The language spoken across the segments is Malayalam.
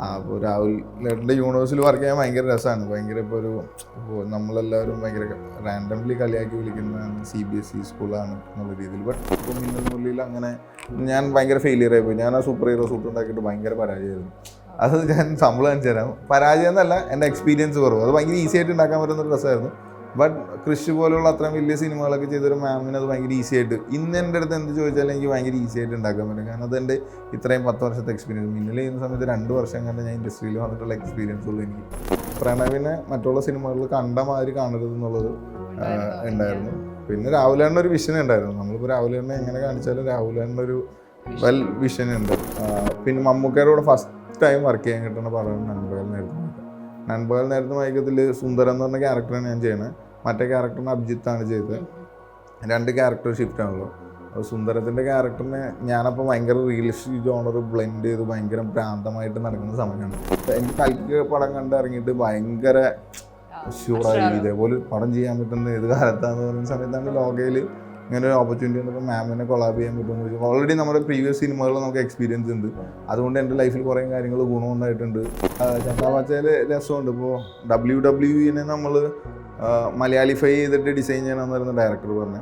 അപ്പോൾ രാഹുലിൻ്റെ യൂണിവേഴ്സിൽ വർക്ക് ചെയ്യാൻ ഭയങ്കര രസമാണ്. ഭയങ്കര ഇപ്പോൾ നമ്മളെല്ലാവരും ഭയങ്കര റാൻഡംലി കളിയാക്കി വിളിക്കുന്നതാണ് CBSE സ്കൂളാണ് എന്നുള്ള രീതിയിൽ. ബട്ട് ഇപ്പോൾ മിന്നൽ മുരളിയിൽ അങ്ങനെ ഞാൻ ഭയങ്കര ഫെയിലിയർ ആയിപ്പോയി. ഞാൻ ആ സൂപ്പർ ഹീറോ സൂട്ട് ഉണ്ടാക്കിയിട്ട് ഭയങ്കര പരാജയമായിരുന്നു. അത് ഞാൻ സംഭവം കാണിച്ചു തരാം. പരാജയം എന്നല്ല, എൻ്റെ എക്സ്പീരിയൻസ് കുറവ്. അത് ഭയങ്കര ഈസി ആയിട്ട് ഉണ്ടാക്കാൻ പറ്റുന്നൊരു രസമായിരുന്നു. ബട്ട് കൃഷി പോലുള്ള അത്രയും വലിയ സിനിമകളൊക്കെ ചെയ്തൊരു മാമിന് അത് ഭയങ്കര ഈസി ആയിട്ട് ഇന്ന് എൻ്റെ അടുത്ത് എന്ത് ചോദിച്ചാലും എനിക്ക് ഭയങ്കര ഈസി ആയിട്ട് ഉണ്ടാക്കാൻ പറ്റും. കാരണം അതെൻ്റെ ഇത്രയും 10 വർഷത്തെ എക്സ്പീരിയൻസ്. മിന്നൽ ചെയ്യുന്ന സമയത്ത് 2 വർഷം കണ്ട് ഞാൻ ഇൻഡസ്ട്രിയിൽ വന്നിട്ടുള്ള എക്സ്പീരിയൻസ് ഉള്ളൂ എനിക്ക്. പ്രണവിനെ മറ്റുള്ള സിനിമകളിൽ കണ്ട മാതിരി കാണരുത് എന്നുള്ളത് ഉണ്ടായിരുന്നു. പിന്നെ രാഹുലേണ്ണ ഒരു വിഷൻ ഉണ്ടായിരുന്നു. നമ്മളിപ്പോൾ രാഹുലേണ്ണ എങ്ങനെ കാണിച്ചാലും രാഹുലേണ്ണ ഒരു വെൽ വിഷൻ ഉണ്ട്. പിന്നെ മമ്മൂക്കയുടെ കൂടെ ഫസ്റ്റ് ടൈം വർക്ക് ചെയ്യാൻ കിട്ടുന്ന പടമാണ് നൻപകൽ നേരത്തെ മയക്കം. നൻപകൽ നേരത്തെ മയക്കത്തിൽ സുന്ദരം എന്ന് പറഞ്ഞ ക്യാരക്ടറാണ് ഞാൻ ചെയ്യണത്. മറ്റേ ക്യാരക്ടറിന് അഭിജിത്താണ് ചെയ്തത്. 2 ക്യാരക്ടർ ഷിഫ്റ്റ് ആണല്ലോ. അപ്പോൾ സുന്ദരത്തിൻ്റെ ക്യാരക്ടറിനെ ഞാനപ്പോൾ ഭയങ്കര റിയലിസ്റ്റിക് ജോണർ ബ്ലെൻഡ് ചെയ്ത് ഭയങ്കര ഭ്രാന്തമായിട്ട് നടക്കുന്ന സമയമാണ്. എനിക്ക് കൽക്ക് പടം കണ്ട് ഇറങ്ങിയിട്ട് ഭയങ്കര ഷുവറായി ഇതേപോലെ പടം ചെയ്യാൻ പറ്റുന്ന ഏത് കാലത്താണെന്ന് പറയുന്ന സമയത്താണ് ലോകയിൽ ഇങ്ങനെ ഒരു ഓപ്പർച്യൂണിറ്റി വന്നപ്പോൾ മാമിനെ കൊളാബ് ചെയ്യാൻ പറ്റുമെന്ന് ചോദിച്ചു. ഓൾറെഡി നമ്മുടെ പ്രീവിയസ് സിനിമകൾ നമുക്ക് എക്സ്പീരിയൻസ് ഉണ്ട്. അതുകൊണ്ട് എൻ്റെ ലൈഫിൽ കുറേ കാര്യങ്ങൾ ഗുണമുണ്ടായിട്ടുണ്ട്. ചന്താവാച്ചയിൽ രസമുണ്ട്. ഇപ്പോൾ WWE നമ്മൾ മലയാളിഫൈ ചെയ്തിട്ട് ഡിസൈൻ ചെയ്യണമെന്ന് പറയുന്ന ഡയറക്ടർ പറഞ്ഞു.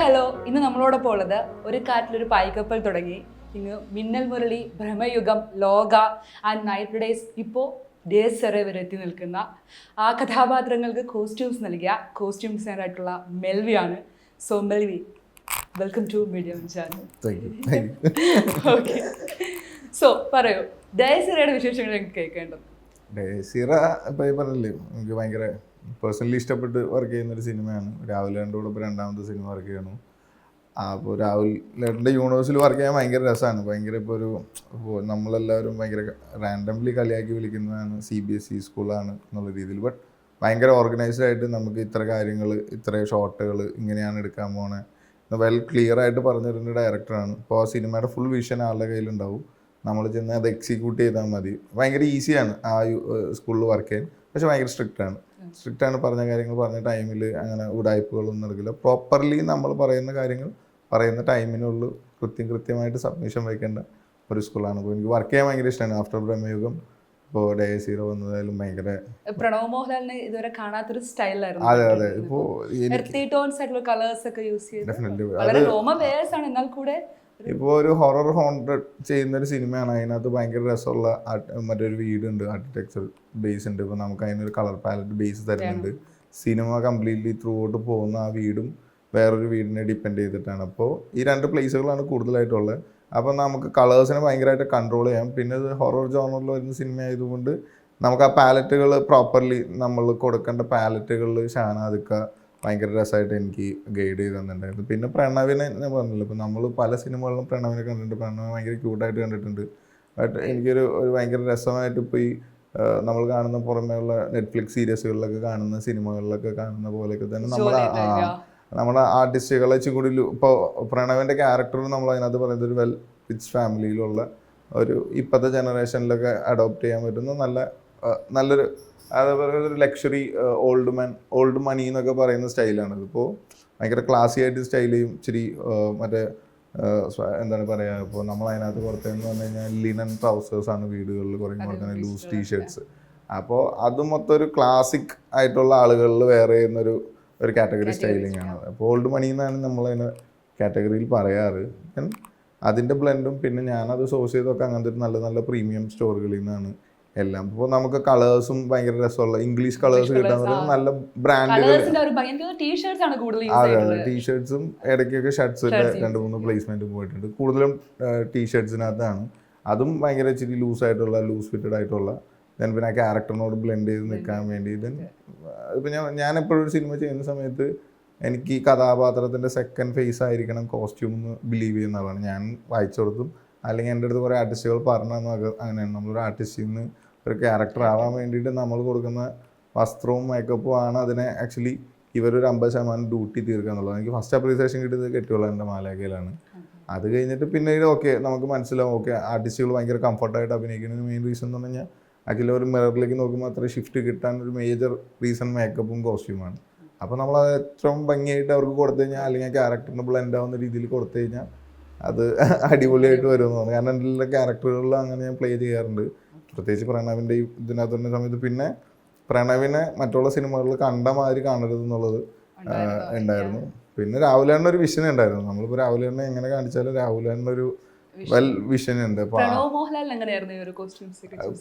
ഹലോ, ഇന്ന് നമ്മളോടൊപ്പം ഉള്ളത് ഒരു കാറ്റിലൊരു പായ്ക്കപ്പൽ തുടങ്ങി ഇങ്ങ് മിന്നൽ മുരളി, ഭ്രമയുഗം, ലോക ആൻഡ് നൈറ്റ് ഡേയ്സ്, ഇപ്പോൾ ഡേസ് വരെ വരെ എത്തി നിൽക്കുന്ന ആ കഥാപാത്രങ്ങൾക്ക് കോസ്റ്റ്യൂംസ് നൽകിയ കോസ്റ്റ്യൂം ഡിസൈനറായിട്ടുള്ള മെൽവിയാണ്. So Melvi, welcome to media channel. Okay, so പറയൂ, ഡേസിറയുടെ വിശേഷങ്ങൾ എനിക്ക് കേൾക്കേണ്ടത്. ഡേസിറ ഇപ്പോൾ ഈ പറഞ്ഞില്ലേ, എനിക്ക് ഭയങ്കര പേഴ്സണലി ഇഷ്ടപ്പെട്ട് വർക്ക് ചെയ്യുന്നൊരു സിനിമയാണ്. രാഹുലേട്ടൻ്റെ കൂടെ ഇപ്പോൾ 2ാമത്തെ സിനിമ വർക്ക് ചെയ്യണം. അപ്പോൾ രാഹുലേട്ടൻ്റെ യൂണിവേഴ്സിൽ വർക്ക് ചെയ്യാൻ ഭയങ്കര രസമാണ്. ഭയങ്കര ഇപ്പോൾ നമ്മളെല്ലാവരും ഭയങ്കര റാൻഡംലി കളിയാക്കി വിളിക്കുന്നതാണ് CBSE സ്കൂളാണ് എന്നുള്ള രീതിയിൽ. ബട്ട് ഭയങ്കര ഓർഗനൈസ്ഡ് ആയിട്ട് നമുക്ക് ഇത്ര കാര്യങ്ങൾ, ഇത്ര ഷോട്ടുകൾ ഇങ്ങനെയാണ് എടുക്കാൻ പോണേ വെൽ ക്ലിയർ ആയിട്ട് പറഞ്ഞു തരുന്ന ഡയറക്ടറാണ്. അപ്പോൾ ആ സിനിമയുടെ ഫുൾ വിഷൻ ആളുടെ കയ്യിലുണ്ടാവും. നമ്മൾ ചെന്ന് അത് എക്സിക്യൂട്ട് ചെയ്താൽ മതി. ഭയങ്കര ഈസിയാണ് ആ സ്കൂളിൽ വർക്ക് ചെയ്യാൻ. പക്ഷെ ഭയങ്കര സ്ട്രിക്റ്റാണ്. പറഞ്ഞ കാര്യങ്ങൾ പറഞ്ഞ ടൈമിൽ അങ്ങനെ ഉടായ്പകളൊന്നും നടക്കില്ല. പ്രോപ്പർലി നമ്മൾ പറയുന്ന കാര്യങ്ങൾ പറയുന്ന ടൈമിനുള്ളിൽ കൃത്യമായിട്ട് സബ്മിഷൻ വയ്ക്കേണ്ട ഒരു സ്കൂളാണ്. അപ്പോൾ എനിക്ക് വർക്ക് ചെയ്യാൻ ഭയങ്കര ഇഷ്ടമാണ്. ആഫ്റ്റർ ബ്രഹ്മയുഗം ഇപ്പോൾ ഡേസിറ വന്നതായാലും ഭയങ്കര പ്രണവ് മോഹൻലാലിന് ഇതുവരെ കാണാത്തൊരു സ്റ്റൈലായിരുന്നു. അതെ. ഇപ്പോൾ ഇപ്പോൾ ഒരു ഹൊറർ ഹോണ്ടഡ് ചെയ്യുന്നൊരു സിനിമയാണ്. അതിനകത്ത് ഭയങ്കര രസമുള്ള മറ്റൊരു വീടുണ്ട്, ആർക്കിടെക്ചർ ബേസ് ഉണ്ട്. ഇപ്പോൾ നമുക്ക് അതിനൊരു കളർ പാലറ്റ് ബേസ് തരുന്നുണ്ട്. സിനിമ കംപ്ലീറ്റ്ലി ത്രൂ ഔട്ട് പോകുന്ന ആ വീടും വേറൊരു വീടിനെ ഡിപ്പെൻഡ് ചെയ്തിട്ടാണ്. അപ്പോൾ ഈ 2 പ്ലേസുകളാണ് കൂടുതലായിട്ടുള്ളത്. അപ്പോൾ നമുക്ക് കളേഴ്സിനെ ഭയങ്കരമായിട്ട് കൺട്രോൾ ചെയ്യാം. പിന്നെ ഇത് ഹൊറർ ജോണറിൽ വരുന്ന സിനിമ ആയതുകൊണ്ട് നമുക്ക് ആ പാലറ്റുകൾ പ്രോപ്പർലി നമ്മൾ കൊടുക്കേണ്ട പാലറ്റുകളിൽ ഷാനാദിക്ക ഭയങ്കര രസമായിട്ട് എനിക്ക് ഗൈഡ് ചെയ്ത് തന്നിട്ടുണ്ടായിരുന്നു. പിന്നെ പ്രണവിനെ ഞാൻ പറഞ്ഞില്ല, ഇപ്പോൾ നമ്മൾ പല സിനിമകളിലും പ്രണവിനെ കണ്ടിട്ടുണ്ട്. പ്രണവ് ഭയങ്കര ക്യൂട്ടായിട്ട് കണ്ടിട്ടുണ്ട്. ബട്ട് എനിക്കൊരു ഭയങ്കര രസമായിട്ട് ഇപ്പോൾ ഈ നമ്മൾ കാണുന്ന പുറമേയുള്ള നെറ്റ്ഫ്ലിക്സ് സീരീസുകളിലൊക്കെ കാണുന്ന സിനിമകളിലൊക്കെ കാണുന്ന പോലെയൊക്കെ തന്നെ നമ്മുടെ ആർട്ടിസ്റ്റുകളെ ഇച്ചിരി ഇപ്പോൾ പ്രണവിൻ്റെ ക്യാരക്ടർ നമ്മൾ അതിനകത്ത് പറയുന്നത് ഒരു വെൽ റിച്ച് ഫാമിലിയിലുള്ള ഒരു ഇപ്പോഴത്തെ ജനറേഷനിലൊക്കെ അഡോപ്റ്റ് ചെയ്യാൻ പറ്റുന്ന നല്ലൊരു അതേപോലെ ഒരു ലക്ഷറി ഓൾഡ് മണി എന്നൊക്കെ പറയുന്ന സ്റ്റൈലാണ്. ഇതിപ്പോൾ ഭയങ്കര ക്ലാസി ആയിട്ട് സ്റ്റൈൽ ചെയ്യും. ഇച്ചിരി മറ്റേ എന്താണ് പറയുക, ഇപ്പോൾ നമ്മളതിനകത്ത് പുറത്തേന്ന് പറഞ്ഞു കഴിഞ്ഞാൽ ലിനൻ ട്രൗസേഴ്സാണ് വീടുകളിൽ കുറേ കൊടുക്കുന്ന ലൂസ് ടീഷർട്ട്സ്. അപ്പോൾ അത് മൊത്തം ഒരു ക്ലാസിക് ആയിട്ടുള്ള ആളുകളിൽ വേറെ ചെയ്യുന്നൊരു കാറ്റഗറി സ്റ്റൈലിംഗ് ആണ്. അപ്പോൾ ഓൾഡ് മണി എന്നാണ് നമ്മളതിന് കാറ്റഗറിയിൽ പറയാറ്. അതിൻ്റെ ബ്ലെൻഡും പിന്നെ ഞാനത് സോഴ്സ് ചെയ്തൊക്കെ അങ്ങനത്തെ ഒരു നല്ല പ്രീമിയം സ്റ്റോറുകളിൽ നിന്നാണ് എല്ലാം. ഇപ്പോൾ നമുക്ക് കളേഴ്സും ഭയങ്കര രസമുള്ള ഇംഗ്ലീഷ് കളേഴ്സ് കിട്ടാൻ നല്ല ബ്രാൻഡുകൾ. അതെ, ടീഷർട്ട്സും ഇടയ്ക്കൊക്കെ ഷർട്ട്സിൻ്റെ 2-3 പ്ലേസ്മെൻറ്റും പോയിട്ടുണ്ട്. കൂടുതലും ടീഷർട്ട്സിനകത്താണ്. അതും ഭയങ്കര ഇച്ചിരി ലൂസ് ഫിറ്റഡ് ആയിട്ടുള്ള പിന്നെ ആ ക്യാരക്ടറിനോട് ബ്ലെൻഡ് ചെയ്ത് നിൽക്കാൻ വേണ്ടി. ഇപ്പം ഞാൻ എപ്പോഴും ഒരു സിനിമ ചെയ്യുന്ന സമയത്ത് എനിക്ക് കഥാപാത്രത്തിൻ്റെ സെക്കൻഡ് ഫേസ് ആയിരിക്കണം കോസ്റ്റ്യൂം എന്ന് ബിലീവ് ചെയ്യുന്ന ആളാണ് ഞാൻ. വായിച്ചു കൊടുത്തും അല്ലെങ്കിൽ എൻ്റെ അടുത്ത് കുറേ ആർട്ടിസ്റ്റുകൾ പറഞ്ഞു അങ്ങനെയാണ്. നമ്മളൊരു ആർട്ടിസ്റ്റിൽ നിന്ന് ഒരു ക്യാരക്ടർ ആവാൻ വേണ്ടിയിട്ട് നമ്മൾ കൊടുക്കുന്ന വസ്ത്രവും മേക്കപ്പും ആണ് അതിനെ ആക്ച്വലി ഇവരൊരു 50% ഡ്യൂട്ടി തീർക്കുക എന്നുള്ളത്. എനിക്ക് ഫസ്റ്റ് അപ്രീസിയേഷൻ കിട്ടിയത് കെട്ടിയുള്ള എൻ്റെ മാലാഖയിലാണ്. അത് കഴിഞ്ഞിട്ട് പിന്നീട് ഓക്കെ നമുക്ക് മനസ്സിലാവും, ഓക്കെ ആർട്ടിസ്റ്റുകൾ ഭയങ്കര കംഫർട്ടായിട്ട് അഭിനയിക്കുന്നതിന് മെയിൻ റീസൺ എന്ന് പറഞ്ഞാൽ ആക്ച്വലി ഒരു മിററിലേക്ക് നോക്കുമ്പോൾ അത്ര ഷിഫ്റ്റ് കിട്ടാൻ ഒരു മേജർ റീസൺ മേക്കപ്പും കോസ്റ്റ്യൂമാണ്. അപ്പോൾ നമ്മളത് ഏറ്റവും ഭംഗിയായിട്ട് അവർക്ക് കൊടുത്തു കഴിഞ്ഞാൽ അല്ലെങ്കിൽ ക്യാരക്ടറിന് ബ്ലെൻഡ് ആവുന്ന രീതിയിൽ കൊടുത്തു കഴിഞ്ഞാൽ അത് അടിപൊളിയായിട്ട് വരുമെന്ന് തോന്നുന്നു. കാരണം എൻ്റെ എല്ലാ ക്യാരക്ടറുകളിലും അങ്ങനെ ഞാൻ പ്ലേ ചെയ്യാറുണ്ട്. പ്രത്യേകിച്ച് പ്രണവിൻ്റെ ഇതിനകത്ത് വരുന്ന സമയത്ത്. പിന്നെ പ്രണവിനെ മറ്റുള്ള സിനിമകളിൽ കണ്ട മാതിരി കാണരുത് എന്നുള്ളത് ഉണ്ടായിരുന്നു. പിന്നെ രാഹുലേണ്ണ ഒരു വിഷൻ ഉണ്ടായിരുന്നു. നമ്മളിപ്പോൾ രാഹുലേണ്ണ എങ്ങനെ കാണിച്ചാലും രാഹുലേണ്ണ ഒരു വെൽ വിഷൻ ഉണ്ട്.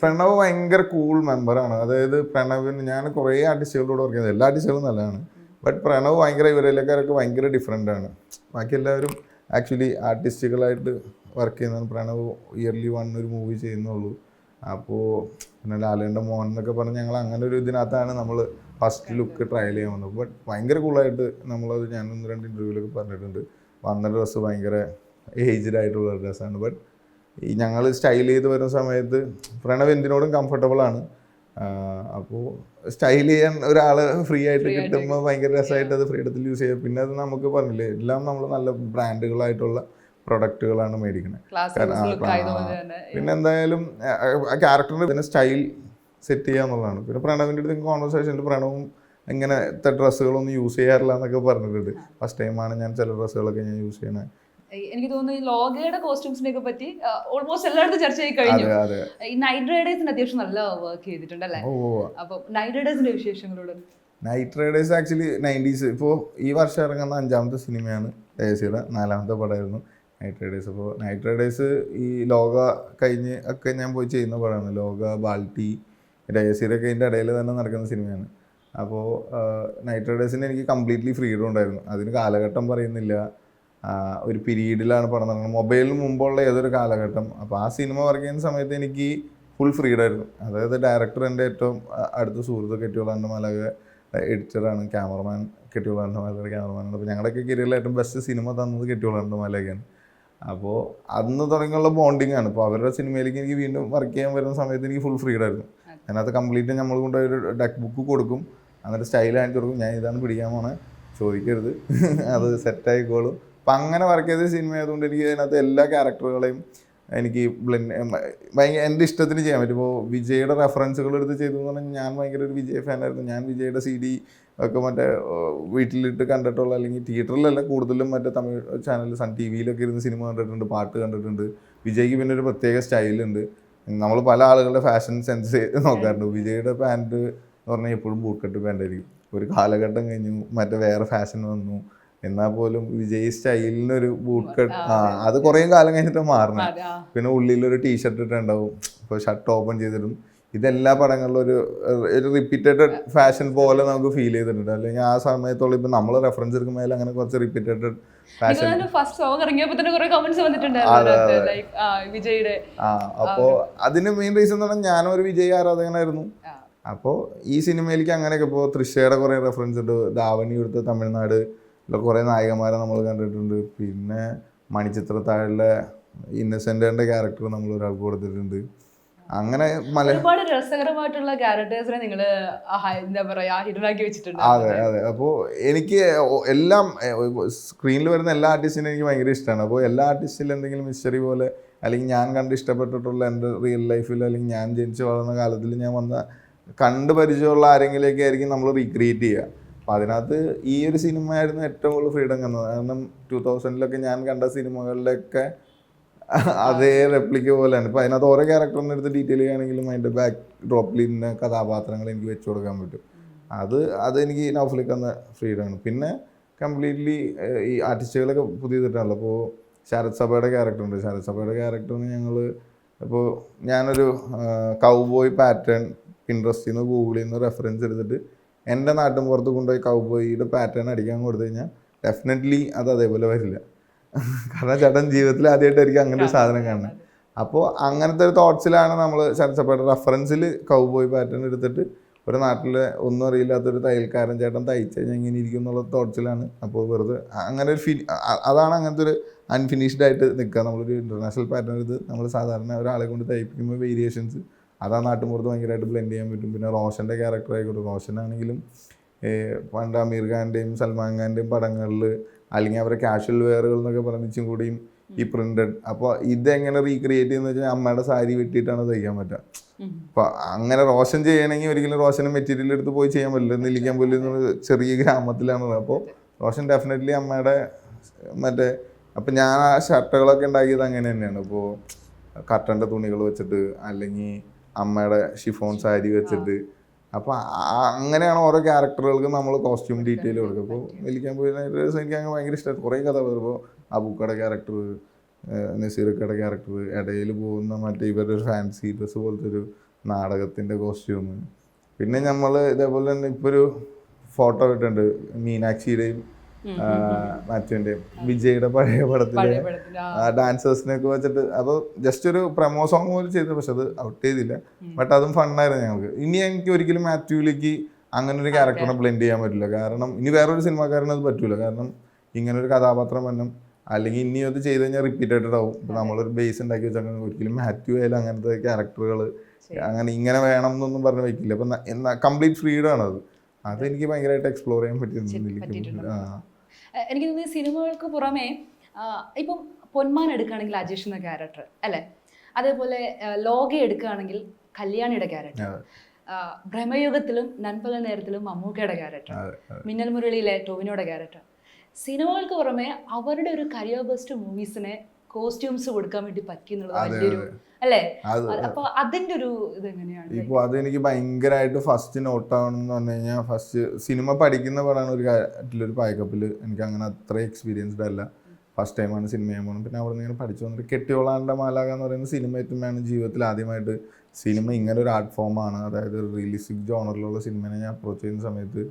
പ്രണവ് ഭയങ്കര കൂൾ മെമ്പറാണ്. അതായത് പ്രണവിന് ഞാൻ കുറേ ആർട്ടിസ്റ്റുകളോട് വർക്ക് ചെയ്യുന്നത്, എല്ലാ ആർട്ടിസ്റ്റുകളും നല്ലതാണ്. ബട്ട് പ്രണവ് ഭയങ്കര ഇവരെല്ലാക്കാരൊക്കെ ഭയങ്കര ഡിഫറെൻ്റ് ആണ്. ബാക്കി എല്ലാവരും ആക്ച്വലി ആർട്ടിസ്റ്റുകളായിട്ട് വർക്ക് ചെയ്യുന്നതാണ്. പ്രണവ് ഇയർലി 1 ഒരു മൂവി ചെയ്യുന്നുള്ളൂ. അപ്പോൾ പിന്നെ ലാലേൻ്റെ മോൻ എന്നൊക്കെ പറഞ്ഞ് ഞങ്ങൾ അങ്ങനെ ഒരു ഇതിനകത്താണ് നമ്മൾ ഫസ്റ്റ് ലുക്ക് ട്രയൽ ചെയ്യാൻ വന്നത്. ബട്ട് ഭയങ്കര കൂളായിട്ട് നമ്മളത് ഞാൻ 1-2 ഇൻ്റർവ്യൂവിലൊക്കെ പറഞ്ഞിട്ടുണ്ട്. വന്ന ഡ്രസ്സ് ഭയങ്കര ഏജ്ഡ് ആയിട്ടുള്ള ഡ്രസ്സാണ്. ബട്ട് ഈ ഞങ്ങൾ സ്റ്റൈൽ ചെയ്ത് വരുന്ന സമയത്ത് പ്രണവ് എന്തിനോടും കംഫർട്ടബിളാണ്. അപ്പോൾ സ്റ്റൈൽ ചെയ്യാൻ ഒരാൾ ഫ്രീ ആയിട്ട് കിട്ടുമ്പോൾ ഭയങ്കര രസമായിട്ട് അത് ഫ്രീഡത്തിൽ യൂസ് ചെയ്യുക. പിന്നെ അത് നമുക്ക് പറഞ്ഞില്ലേ, എല്ലാം നമ്മൾ നല്ല ബ്രാൻഡുകളായിട്ടുള്ള പ്രൊഡക്റ്റുകളാണ് മേടിക്കുന്നത്. പിന്നെ എന്തായാലും ആ ക്യാരക്ടറിന് പിന്നെ സ്റ്റൈൽ സെറ്റ് ചെയ്യുക എന്നുള്ളതാണ്. പിന്നെ പ്രണവിൻ്റെ അടുത്ത് കോൺവെർസേഷനിൽ പ്രണവും ഇങ്ങനത്തെ ഡ്രസ്സുകളൊന്നും യൂസ് ചെയ്യാറില്ല എന്നൊക്കെ പറഞ്ഞിട്ടുണ്ട്. ഫസ്റ്റ് ടൈമാണ് ഞാൻ ചില ഡ്രസ്സുകളൊക്കെ ഞാൻ യൂസ് ചെയ്യണത്. എനിക്ക് തോന്നുന്നു ഈ ലോഗയുടെ കോസ്റ്റ്യൂംസിനെ ഒക്കെ പറ്റി ഓൾമോസ്റ്റ് എല്ലായിടത്തും ചർച്ച ചെയ്ത് കഴിഞ്ഞു. ഈ നൈറ്റ് റൈഡേഴ്സിന് അത്യാവശ്യം നല്ല വർക്ക് ചെയ്തിട്ടുണ്ട് അല്ലേ? അപ്പൊ നൈറ്റ് റൈഡേഴ്സിന്റെ വിശേഷങ്ങളോട്. നൈറ്റ് റൈഡേഴ്സ് ആക്ച്വലി 90s ഇപ്പോൾ ഈ വർഷം ഇറങ്ങുന്ന 5ാമത്തെ സിനിമയാണ്. ഡയസിയുടെ 4ാമത്തെ പടമായിരുന്നു നൈറ്റ് റൈഡേഴ്സ്. അപ്പോൾ നൈറ്റ് റൈഡേഴ്സ് ഈ ലോക കഴിഞ്ഞ് ഒക്കെ ഞാൻ പോയി ചെയ്യുന്ന പടമാണ്. ലോക, ബാൾട്ടി, ഡയസിയുടെ ഇതിൻ്റെ ഇടയിൽ തന്നെ നടക്കുന്ന സിനിമയാണ്. അപ്പോൾ നൈറ്റ് റൈഡേഴ്സിന് എനിക്ക് കംപ്ലീറ്റ്ലി ഫ്രീഡം ഉണ്ടായിരുന്നു. അതിന് കാലഘട്ടം പറയുന്നില്ല, ഒരു പീരീഡിലാണ് പടം നടക്കുന്നത്. മൊബൈലിന് മുമ്പുള്ള ഏതൊരു കാലഘട്ടം. അപ്പോൾ ആ സിനിമ വർക്ക് ചെയ്യുന്ന സമയത്ത് എനിക്ക് ഫുൾ ഫ്രീഡം ആയിരുന്നു. അതായത് ഡയറക്ടർ എൻ്റെ ഏറ്റവും അടുത്ത സുഹൃത്ത്, കെട്ടിയോളാൻ്റെ മലക എഡിറ്ററാണ്, ക്യാമറമാൻ കെട്ടിയോളാൻ്റെ മലയുടെ ക്യാമറമാനാണ്. അപ്പോൾ ഞങ്ങളുടെയൊക്കെ കരിയറിൽ ഏറ്റവും ബെസ്റ്റ് സിനിമ തന്നത് കെട്ടിയോളാൻ്റെ മലയൊക്കെയാണ്. അപ്പോൾ അന്ന് തുടങ്ങിയുള്ള ബോണ്ടിങ് ആണ്. ഇപ്പോൾ അവരുടെ സിനിമയിലേക്ക് എനിക്ക് വീണ്ടും വർക്ക് ചെയ്യാൻ വരുന്ന സമയത്ത് എനിക്ക് ഫുൾ ഫ്രീഡം ആയിരുന്നു. അതിനകത്ത് കംപ്ലീറ്റ് നമ്മൾ കൊണ്ടുപോയി ഒരു ഡക്ക് ബുക്ക് കൊടുക്കും, എന്നിട്ട് സ്റ്റൈൽ കാണിച്ചു കൊടുക്കും, ഞാൻ ഇതാണ് പിടിക്കാൻ പോണേ, ചോദിക്കരുത്, അത് സെറ്റായിക്കോളും. അപ്പം അങ്ങനെ വർക്ക് ചെയ്ത സിനിമ ആയതുകൊണ്ട് എനിക്ക് അതിനകത്ത് എല്ലാ ക്യാരക്ടറുകളെയും എനിക്ക് ഭയങ്കര എൻ്റെ ഇഷ്ടത്തിന് ചെയ്യാൻ പറ്റും. ഇപ്പോൾ വിജയുടെ റെഫറൻസുകൾ എടുത്ത് ചെയ്തു എന്ന് പറഞ്ഞാൽ ഞാൻ ഭയങ്കര ഒരു വിജയ് ഫാനായിരുന്നു. ഞാൻ വിജയുടെ CD ഒക്കെ മറ്റേ വീട്ടിലിട്ട് കണ്ടിട്ടുള്ള, അല്ലെങ്കിൽ തിയേറ്ററിലല്ല കൂടുതലും മറ്റേ തമിഴ് ചാനൽ സൺ TV-യിലൊക്കെ ഇരുന്ന് സിനിമ കണ്ടിട്ടുണ്ട്, പാട്ട് കണ്ടിട്ടുണ്ട്. വിജയ്ക്ക് പിന്നെ ഒരു പ്രത്യേക സ്റ്റൈലുണ്ട്. നമ്മൾ പല ആളുകളുടെ ഫാഷൻ സെൻസ് നോക്കാറുണ്ട്. വിജയുടെ പാൻറ്റ് എന്ന് പറഞ്ഞാൽ എപ്പോഴും ബൂട്ട് കട്ട് പാൻറ്റായിരിക്കും. ഒരു കാലഘട്ടം കഴിഞ്ഞു മറ്റേ വേറെ ഫാഷൻ വന്നു, എന്നാൽ പോലും വിജയ് സ്റ്റൈലിനൊരു ബൂട്ട് കട്ട്, അത് കുറേ കാലം കഴിഞ്ഞിട്ട് മാറണം. പിന്നെ ഉള്ളിലൊരു ടീഷർട്ട് ഇട്ടുണ്ടാവും, ഇപ്പോൾ ഷർട്ട് ഓപ്പൺ ചെയ്തിടും. ഇതെല്ലാ പടങ്ങളിലും ഒരു റിപ്പീറ്റഡ് ഫാഷൻ പോലെ നമുക്ക് ഫീൽ ചെയ്തിട്ടുണ്ട്. അല്ലെങ്കിൽ ആ സമയത്തോളം ഇപ്പം നമ്മൾ റെഫറൻസ് എടുക്കുമ്പോൾ അങ്ങനെ കുറച്ച് റിപ്പീറ്റഡ് ഫാഷൻ. അപ്പോൾ അതിന് മെയിൻ റീസൺ എന്ന് പറഞ്ഞാൽ ഞാനൊരു വിജയ് ആരാധകനായിരുന്നു. അപ്പോൾ ഈ സിനിമയിലേക്ക് അങ്ങനെയൊക്കെ ഇപ്പോൾ തൃശ്ശയുടെ കുറേ റെഫറൻസ് ഉണ്ട്. ധാവണി എടുത്ത തമിഴ്നാട് കുറേ നായികന്മാരെ നമ്മൾ കണ്ടിട്ടുണ്ട്. പിന്നെ മണിച്ചിത്രത്താഴിലെ ഇന്നസെന്റിന്റെ ക്യാരക്ടർ നമ്മൾ ഒരാൾക്ക് കൊടുത്തിട്ടുണ്ട്. അങ്ങനെ ഒരുപാട് രസകരമായിട്ടുള്ള ക്യാരക്ടേഴ്സിനെ നിങ്ങൾ എന്താ പറയാ ഹിഡനാക്കി വെച്ചിട്ടുണ്ട്. അതെ അതെ. അപ്പോൾ എനിക്ക് എല്ലാം സ്ക്രീനിൽ വരുന്ന എല്ലാ ആർട്ടിസ്റ്റിനും എനിക്ക് ഭയങ്കര ഇഷ്ടമാണ്. അപ്പോൾ എല്ലാ ആർട്ടിസ്റ്റിലും എന്തെങ്കിലും മിസ്റ്ററി പോലെ, അല്ലെങ്കിൽ ഞാൻ കണ്ട് ഇഷ്ടപ്പെട്ടിട്ടുള്ള എൻ്റെ റിയൽ ലൈഫിൽ, അല്ലെങ്കിൽ ഞാൻ ജനിച്ച് വളർന്ന കാലത്തിൽ ഞാൻ വന്ന കണ്ട് പരിചയമുള്ള ആരെങ്കിലേക്ക് ആയിരിക്കും നമ്മൾ റീക്രിയേറ്റ് ചെയ്യുക. അപ്പം അതിനകത്ത് ഈ ഒരു സിനിമയായിരുന്നു ഏറ്റവും കൂടുതൽ ഫ്രീഡം കണ്ടത്. കാരണം 2000-ലൊക്കെ ഞാൻ കണ്ട സിനിമകളിലൊക്കെ അതേ റെപ്ലിക്ക പോലെയാണ്. ഇപ്പം അതിനകത്ത് ഓരോ ക്യാരക്ടറിൻ്റെ അടുത്ത് ഡീറ്റെയിൽ ചെയ്യുകയാണെങ്കിലും അതിൻ്റെ ബാക്ക് ഡ്രോപ്പിൽ ഇന്ന കഥാപാത്രങ്ങൾ എനിക്ക് വെച്ച് കൊടുക്കാൻ പറ്റും. അതെനിക്ക് നൗഫലിക്ക് തന്ന ഫ്രീഡമാണ്. പിന്നെ കംപ്ലീറ്റ്ലി ഈ ആർട്ടിസ്റ്റുകളൊക്കെ പുതിയതിട്ടാണല്ലോ. അപ്പോൾ ശരത് സഭയുടെ ക്യാരക്ടറുണ്ട്. ശരത് സഭയുടെ ക്യാരക്ടറിന് ഞങ്ങൾ ഇപ്പോൾ ഞാനൊരു കൗബോയ് പാറ്റേൺ പിൻട്രസ്റ്റിൽ നിന്ന് ഗൂഗിളിൽ നിന്ന് റെഫറൻസ് എടുത്തിട്ട് എൻ്റെ നാട്ടിൻ പുറത്ത് കൊണ്ടുപോയി കൗബോയിയുടെ പാറ്റേൺ അടിക്കാൻ കൊടുത്തു കഴിഞ്ഞാൽ ഡെഫിനറ്റ്ലി അത് അതേപോലെ വരില്ല. കാരണം ചേട്ടൻ ജീവിതത്തിൽ ആദ്യമായിട്ടായിരിക്കും അങ്ങനെ ഒരു സാധനം കാണുന്നത്. അപ്പോൾ അങ്ങനത്തെ ഒരു തോട്ട്സിലാണ് നമ്മൾ ശരത് റെഫറൻസിൽ കൗബോയ് പാറ്റേൺ എടുത്തിട്ട് ഒരു നാട്ടിലെ ഒന്നും അറിയില്ലാത്തൊരു തയ്യൽക്കാരൻ ചേട്ടൻ തയ്ച്ചു കഴിഞ്ഞാൽ ഇങ്ങനെ ഇരിക്കും എന്നുള്ള തോട്ട്സിലാണ്. അപ്പോൾ വെറുതെ അങ്ങനെ ഒരു അതാണ് അങ്ങനത്തെ ഒരു അൺഫിനിഷ്ഡ് ആയിട്ട് നിൽക്കുക. നമ്മളൊരു ഇൻ്റർനാഷണൽ പാറ്റേൺ എടുത്ത് നമ്മൾ സാധാരണ ഒരാളെ കൊണ്ട് തയ്പ്പിക്കുമ്പോൾ വേരിയേഷൻസ് അതാ നാട്ടുമ്പുറത്ത് ഭയങ്കരമായിട്ട് ബ്ലെൻഡ് ചെയ്യാൻ പറ്റും. പിന്നെ റോഷൻ്റെ ക്യാരക്ടർ ആയിക്കോട്ടെ, റോഷനാണെങ്കിലും പണ്ട് അമീർ ഖാൻ്റെയും സൽമാൻ ഖാൻ്റെയും പടങ്ങളിൽ അല്ലെങ്കിൽ അവരുടെ കാഷ്വൽ വെയറുകൾ എന്നൊക്കെ പറഞ്ഞിച്ചും കൂടിയും ഈ പ്രിന്റഡ്. അപ്പോൾ ഇതെങ്ങനെ റീക്രിയേറ്റ് ചെയ്യുന്ന വെച്ചാൽ അമ്മയുടെ സാരി വെട്ടിയിട്ടാണ് തയ്ക്കാൻ പറ്റുക. അപ്പൊ അങ്ങനെ റോഷൻ ചെയ്യണമെങ്കിൽ ഒരിക്കലും റോഷന് മെറ്റീരിയൽ എടുത്ത് പോയി ചെയ്യാൻ പറ്റില്ല. നെല്ലിക്കാൻ പോലും ചെറിയ ഗ്രാമത്തിലാണ്. അപ്പോൾ റോഷൻ ഡെഫിനറ്റ്ലി അമ്മയുടെ മറ്റേ അപ്പം ഞാൻ ആ ഷർട്ടുകളൊക്കെ ഉണ്ടാക്കിയത് അങ്ങനെ തന്നെയാണ്. ഇപ്പോൾ കർട്ടൻ്റെ തുണികൾ വെച്ചിട്ട് അല്ലെങ്കിൽ അമ്മയുടെ ഷിഫോൺ സാരി വെച്ചിട്ട്. അപ്പോൾ അങ്ങനെയാണ് ഓരോ ക്യാരക്ടറുകൾക്ക് നമ്മൾ കോസ്റ്റ്യൂം ഡീറ്റെയിൽ കൊടുക്കുക. അപ്പോൾ നെല്ലിക്കാൻ പോയി എനിക്ക് അങ്ങനെ ഭയങ്കര ഇഷ്ടമായി. കുറേ കഥ ഇപ്പോൾ അബൂക്കയുടെ ക്യാരക്ടർ, നസീറക്കയുടെ ക്യാരക്ടർ, ഇടയിൽ പോകുന്ന മറ്റേ ഇവരുടെ ഒരു ഫാൻസി ഡ്രസ്സ് പോലത്തെ ഒരു നാടകത്തിൻ്റെ കോസ്റ്റ്യൂം. പിന്നെ നമ്മൾ ഇതേപോലെ തന്നെ ഇപ്പോൾ ഒരു ഫോട്ടോ ഇട്ടുണ്ട് മീനാക്ഷിയുടെയും മാത്യുവിൻ്റെയും വിജയുടെ പഴയ പടത്തിലെ ഡാൻസേഴ്സിനെയൊക്കെ വെച്ചിട്ട്. അത് ജസ്റ്റ് ഒരു പ്രമോ സോങ് പോലെ ചെയ്തത്, പക്ഷെ അത് ഔട്ട് ചെയ്തില്ല. ബട്ട് അതും ഫണ്ണായിരുന്നു ഞങ്ങൾക്ക്. ഇനി എനിക്ക് ഒരിക്കലും മാത്യുവിലേക്ക് അങ്ങനെ ഒരു ക്യാരക്ടറിനെ ബ്ലെൻഡ് ചെയ്യാൻ പറ്റില്ല. കാരണം ഇനി വേറൊരു സിനിമാക്കാരന് അത് പറ്റൂല. കാരണം ഇങ്ങനൊരു കഥാപാത്രം വന്നും അല്ലെങ്കിൽ ഇനി അത് ചെയ്ത് കഴിഞ്ഞാൽ റിപ്പീറ്റഡ് ആവും. ഇപ്പം നമ്മളൊരു ബേസ് ഉണ്ടാക്കി വെച്ചാൽ ഒരിക്കലും മാത്യു ആയാലും അങ്ങനത്തെ ക്യാരക്ടറുകൾ അങ്ങനെ ഇങ്ങനെ വേണം എന്നൊന്നും പറഞ്ഞ് വെക്കില്ല. അപ്പം കംപ്ലീറ്റ് ഫ്രീഡം ആണ് അത്. അതെനിക്ക് ഭയങ്കരമായിട്ട് എക്സ്പ്ലോർ ചെയ്യാൻ പറ്റിയിട്ടുണ്ട്. എനിക്ക് തോന്നുന്നു സിനിമകൾക്ക് പുറമെ ഇപ്പം പൊന്മാൻ എടുക്കുകയാണെങ്കിൽ അജേഷ് എന്ന ക്യാരക്ടർ അല്ലേ, അതേപോലെ ലോക എടുക്കുകയാണെങ്കിൽ കല്യാണിയുടെ ക്യാരക്ടർ, ഭ്രമയുഗത്തിലും നൻപകൽ നേരത്തിലും മമ്മൂക്കയുടെ ക്യാരക്ടർ, മിന്നൽ മുരളിയിലെ ടോവിനോയുടെ ക്യാരക്ടർ. സിനിമകൾക്ക് പുറമെ അവരുടെ ഒരു കരിയർ ബെസ്റ്റ് മൂവീസിനെ കോസ്റ്റ്യൂംസ് കൊടുക്കാൻ വേണ്ടി പറ്റിയെന്നുള്ളത് വലിയൊരു അല്ലേ. അപ്പൊ അതിന്റെ ഒരു ഇത് എങ്ങനെയാണ്? ഇപ്പോൾ അതെനിക്ക് ഭയങ്കരമായിട്ട് ഫസ്റ്റ് നോട്ടാവണമെന്ന് പറഞ്ഞു കഴിഞ്ഞാൽ, ഫസ്റ്റ് സിനിമ പഠിക്കുന്ന പടമാണ് ഒരു കാര്യത്തിലൊരു പായ്ക്കപ്പിൽ. എനിക്ക് അങ്ങനെ അത്ര എക്സ്പീരിയൻസ്ഡ് അല്ല. ഫസ്റ്റ് ടൈമാണ് സിനിമ ചെയ്യാൻ പോകുന്നത്. പിന്നെ അവിടെ നിന്ന് ഇങ്ങനെ പഠിച്ചു വന്നിട്ട് കെട്ടിയോളാൻ്റെ മാലാക എന്ന് പറയുന്ന സിനിമ എത്തുമ്പോഴാണ് ജീവിതത്തിൽ ആദ്യമായിട്ട് സിനിമ ഇങ്ങനെ ഒരു ആർട്ട് ഫോമാണ്, അതായത് റിയലിസ്റ്റിക് ജോണറിലുള്ള സിനിമയെ ഞാൻ അപ്രോച്ച് ചെയ്യുന്ന സമയത്ത്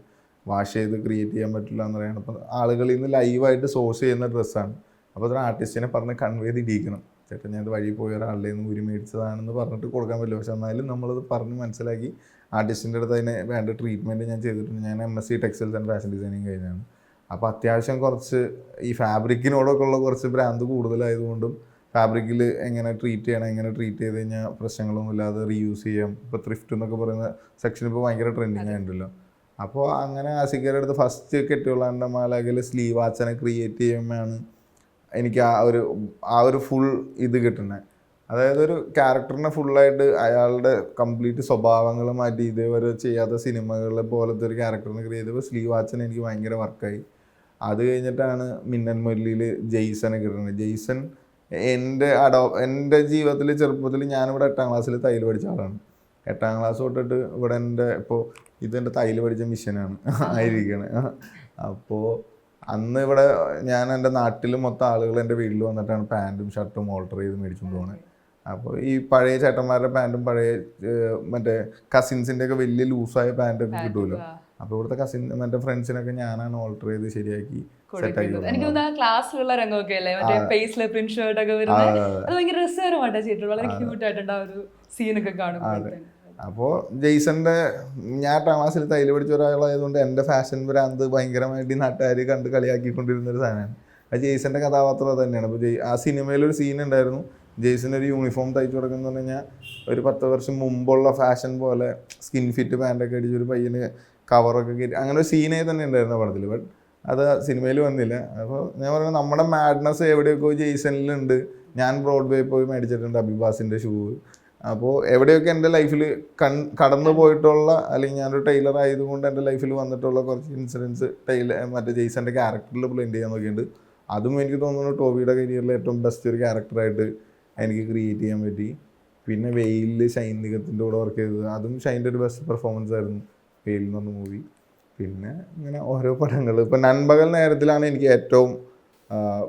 വാഷ് ചെയ്ത് ക്രിയേറ്റ് ചെയ്യാൻ പറ്റില്ല എന്ന് പറയുന്നത്. അപ്പം ആളുകളിൽ നിന്ന് ലൈവായിട്ട് സോഴ്സ് ചെയ്യുന്ന ഡ്രസ്സാണ്. അപ്പോൾ അതൊരു ആർട്ടിസ്റ്റിനെ പറഞ്ഞ് കൺവേ ചെയ്തിരിക്കണം. ചേട്ടൻ ഞാൻ വഴി പോയ ഒരാളുടെ നിന്ന് ഉരി മേടിച്ചതാണെന്ന് പറഞ്ഞിട്ട് കൊടുക്കാൻ പറ്റില്ല. പക്ഷെ എന്നാലും നമ്മളത് പറഞ്ഞ് മനസ്സിലാക്കി ആർട്ടിസ്റ്റിൻ്റെ അടുത്ത് അതിന് വേണ്ട ട്രീറ്റ്മെൻറ്റ് ഞാൻ ചെയ്തിട്ടുണ്ട്. ഞാൻ MSc textiles and fashion designing കഴിഞ്ഞാണ്. അപ്പോൾ അത്യാവശ്യം കുറച്ച് ഈ ഫാബ്രിക്കിനോടൊക്കെ ഉള്ള കുറച്ച് ഭ്രാന്ത് കൂടുതലായതുകൊണ്ടും ഫാബ്രിക്കിൽ എങ്ങനെ ട്രീറ്റ് ചെയ്യണം, എങ്ങനെ ട്രീറ്റ് ചെയ്ത് കഴിഞ്ഞാൽ പ്രശ്നങ്ങളൊന്നും ഇല്ലാതെ റീയൂസ് ചെയ്യാം. ഇപ്പോൾ ത്രിഫ്റ്റ് എന്നൊക്കെ പറയുന്ന സെക്ഷൻ ഇപ്പോൾ ഭയങ്കര ട്രെൻഡിങ് ആയിട്ടുണ്ടല്ലോ. അപ്പോൾ അങ്ങനെ ആസിക്കയുടെ അടുത്ത് ഫസ്റ്റ് കെട്ടിയുള്ള മാലാകയിൽ സ്ലീവ് വാച്ചനെ ക്രിയേറ്റ് ചെയ്യുമ്പോഴാണ് എനിക്ക് ആ ഒരു ഫുൾ ഇത് കിട്ടുന്നത്. അതായത് ഒരു ക്യാരക്ടറിനെ ഫുള്ളായിട്ട് അയാളുടെ കംപ്ലീറ്റ് സ്വഭാവങ്ങൾ മാറ്റി ഇതേവരെ ചെയ്യാത്ത സിനിമകളെ പോലത്തെ ഒരു ക്യാരക്ടറിനെ ക്രിയേറ്റ് ചെയ്തപ്പോൾ സ്ലീവ് വാച്ചൻ എനിക്ക് ഭയങ്കര വർക്കായി. അത് കഴിഞ്ഞിട്ടാണ് മിന്നൽ മുരളിയിൽ ജെയ്സനെ കിട്ടുന്നത്. ജെയ്സൺ എൻ്റെ ജീവിതത്തിൽ ചെറുപ്പത്തിൽ ഞാനിവിടെ 8ാം ക്ലാസ്സിൽ തയ്യൽ പഠിച്ച ആളാണ്. 8ാം ക്ലാസ് തൊട്ടിട്ട് ഇവിടെ ഇപ്പോൾ ഇതെൻ്റെ തയ്യൽ പഠിച്ച മിഷനാണ് ആയിരിക്കണേ. അപ്പോൾ അന്ന് ഇവിടെ ഞാൻ എൻ്റെ നാട്ടിൽ മൊത്തം ആളുകൾ എൻ്റെ വീട്ടിൽ വന്നിട്ടാണ് പാൻറ്റും ഷർട്ടും ഓൾട്ടർ ചെയ്ത് മേടിച്ചുകൊണ്ട് പോകുന്നത്. അപ്പോൾ ഈ പഴയ ചേട്ടന്മാരുടെ പാൻറ്റും പഴയ മറ്റേ കസിൻസിൻ്റെ ഒക്കെ വലിയ ലൂസായ പാൻറ്റൊക്കെ കിട്ടുമല്ലോ. അപ്പോൾ ഇവിടുത്തെ മറ്റേ ഫ്രണ്ട്സിനൊക്കെ ഞാനാണ് ഓൾട്ടർ ചെയ്ത് ശരിയാക്കി സെറ്റാക്കി. എനിക്ക് തോന്നുന്നു ക്ലാസ്സിലുള്ള രംഗമൊക്കെ അല്ലേ, മറ്റേ ഫേസിലെ പ്രിന്റ് ഷർട്ട് ഒക്കെ വരുന്നത്, അത് ഭയങ്കര രസകരമായിട്ടാണ് ചെയ്തിട്ടുള്ളത്. വളരെ ക്യൂട്ടായിട്ടുണ്ട് ആ ഒരു സീനൊക്കെ കാണുമ്പോൾ. അപ്പോൾ ജെയ്സന്റെ ഞാൻ 8ാം ക്ലാസ്സിൽ തയ്യൽ പഠിച്ച ഒരാളായതുകൊണ്ട് എൻ്റെ ഫാഷൻ ഭ്രാന്ത് ഭയങ്കരമായിട്ട് ഈ നാട്ടുകാർ കണ്ട് കളിയാക്കിക്കൊണ്ടിരുന്ന ഒരു സാധനമാണ്. അത് ജെയ്സന്റെ കഥാപാത്രം തന്നെയാണ്. അപ്പോൾ ആ സിനിമയിലൊരു സീൻ ഉണ്ടായിരുന്നു, ജെയ്സൺ ഒരു യൂണിഫോം തയ്ച്ചു കൊടുക്കുന്നത് പറഞ്ഞു കഴിഞ്ഞാൽ ഒരു 10 വർഷം മുമ്പുള്ള ഫാഷൻ പോലെ സ്കിൻ ഫിറ്റ് പാൻറ്റൊക്കെ അടിച്ച് ഒരു പയ്യന് കവറൊക്കെ കയറ്റി അങ്ങനെ ഒരു സീനേ തന്നെ ഉണ്ടായിരുന്നു പടത്തിൽ. ബട്ട് അത് സിനിമയിൽ വന്നില്ല. അപ്പോൾ ഞാൻ പറയുന്നത് നമ്മുടെ മാഡ്നസ് എവിടെയൊക്കെ ജെയ്സണിലുണ്ട്. ഞാൻ ബ്രോഡ്വേ പോയി മേടിച്ചിട്ടുണ്ട് അബിബാസിൻ്റെ ഷൂ. അപ്പോൾ എവിടെയൊക്കെ എൻ്റെ ലൈഫിൽ കടന്നു പോയിട്ടുള്ള, അല്ലെങ്കിൽ ഞാനൊരു ടൈലർ ആയതുകൊണ്ട് എൻ്റെ ലൈഫിൽ വന്നിട്ടുള്ള കുറച്ച് ഇൻസിഡൻസ് മറ്റേ ജെയ്സൻ്റെ ക്യാരക്ടറിൽ ബ്ലെൻഡ് ചെയ്യാൻ നോക്കിയിട്ടുണ്ട്. അതും എനിക്ക് തോന്നുന്നു ടോബിയുടെ കരിയറിൽ ഏറ്റവും ബെസ്റ്റ് ഒരു ക്യാരക്ടറായിട്ട് എനിക്ക് ക്രിയേറ്റ് ചെയ്യാൻ പറ്റി. പിന്നെ വെയിലിൽ ഷൈൻ നിഗത്തിൻ്റെ കൂടെ വർക്ക് ചെയ്തത്, അതും ഷൈൻ്റെ ഒരു ബെസ്റ്റ് പെർഫോമൻസ് ആയിരുന്നു വെയിൽ എന്ന് പറഞ്ഞ മൂവി. പിന്നെ ഇങ്ങനെ ഓരോ പടങ്ങൾ, ഇപ്പം നൻപകൽ നേരത്തിലാണ് എനിക്ക് ഏറ്റവും,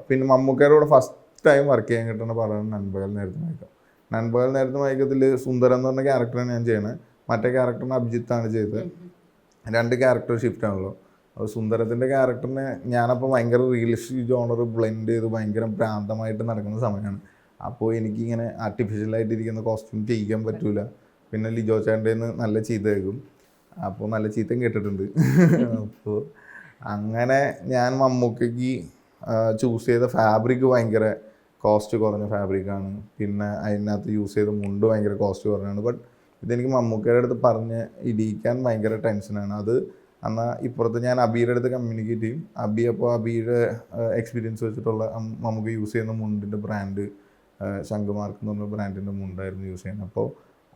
പിന്നെ മമ്മൂക്കയുടെ കൂടെ ഫസ്റ്റ് ടൈം വർക്ക് ചെയ്യാൻ കിട്ടുന്ന പടമാണ് നൻപകൽ നേരത്തെ മയക്കം. നൻപകൽ നേരത്തെ മയക്കത്തിൽ സുന്ദരം എന്ന് പറഞ്ഞ ക്യാരക്ടറാണ് ഞാൻ ചെയ്യണത്. മറ്റേ ക്യാരക്ടറിന് അഭിജിത്താണ് ചെയ്തത്. 2 ക്യാരക്ടർ ഷിഫ്റ്റ് ആണല്ലോ. അപ്പോൾ സുന്ദരത്തിൻ്റെ ക്യാരക്ടറിനെ ഞാനപ്പോൾ ഭയങ്കര റിയലിസ്റ്റിക് ജോണർ ബ്ലെൻഡ് ചെയ്ത് ഭയങ്കര ഭ്രാന്തമായിട്ട് നടക്കുന്ന സമയമാണ്. അപ്പോൾ എനിക്കിങ്ങനെ ആർട്ടിഫിഷ്യലായിട്ടിരിക്കുന്ന കോസ്റ്റ്യൂം ചെയ്യിക്കാൻ പറ്റൂല. പിന്നെ ലിജോ ചേട്ടൻ്റെ നല്ല ചീത്ത കേൾക്കും. അപ്പോൾ നല്ല ചീത്തയും കേട്ടിട്ടുണ്ട്. അപ്പോൾ അങ്ങനെ ഞാൻ മമ്മൂക്കയ്ക്ക് ചൂസ് ചെയ്ത ഫാബ്രിക് ഭയങ്കര കോസ്റ്റ് കുറഞ്ഞ ഫാബ്രിക്കാണ്. പിന്നെ അതിനകത്ത് യൂസ് ചെയ്ത മുണ്ട് ഭയങ്കര കോസ്റ്റ് കുറഞ്ഞാണ്. ബട്ട് ഇതെനിക്ക് മമ്മൂക്കയുടെ അടുത്ത് പറഞ്ഞ് ഇടിയിക്കാൻ ഭയങ്കര ടെൻഷനാണ്. അത് എന്നാൽ ഇപ്പുറത്ത് ഞാൻ അബിയുടെ അടുത്ത് കമ്മ്യൂണിക്കേറ്റ് ചെയ്യും. അബി അപ്പോൾ അബിയുടെ എക്സ്പീരിയൻസ് വെച്ചിട്ടുള്ള നമുക്ക് യൂസ് ചെയ്യുന്ന മുണ്ടിൻ്റെ ബ്രാൻഡ് ശംഖുമാർക്ക് എന്ന് പറഞ്ഞ ബ്രാൻഡിൻ്റെ മുണ്ടായിരുന്നു യൂസ് ചെയ്യുന്നത്. അപ്പോൾ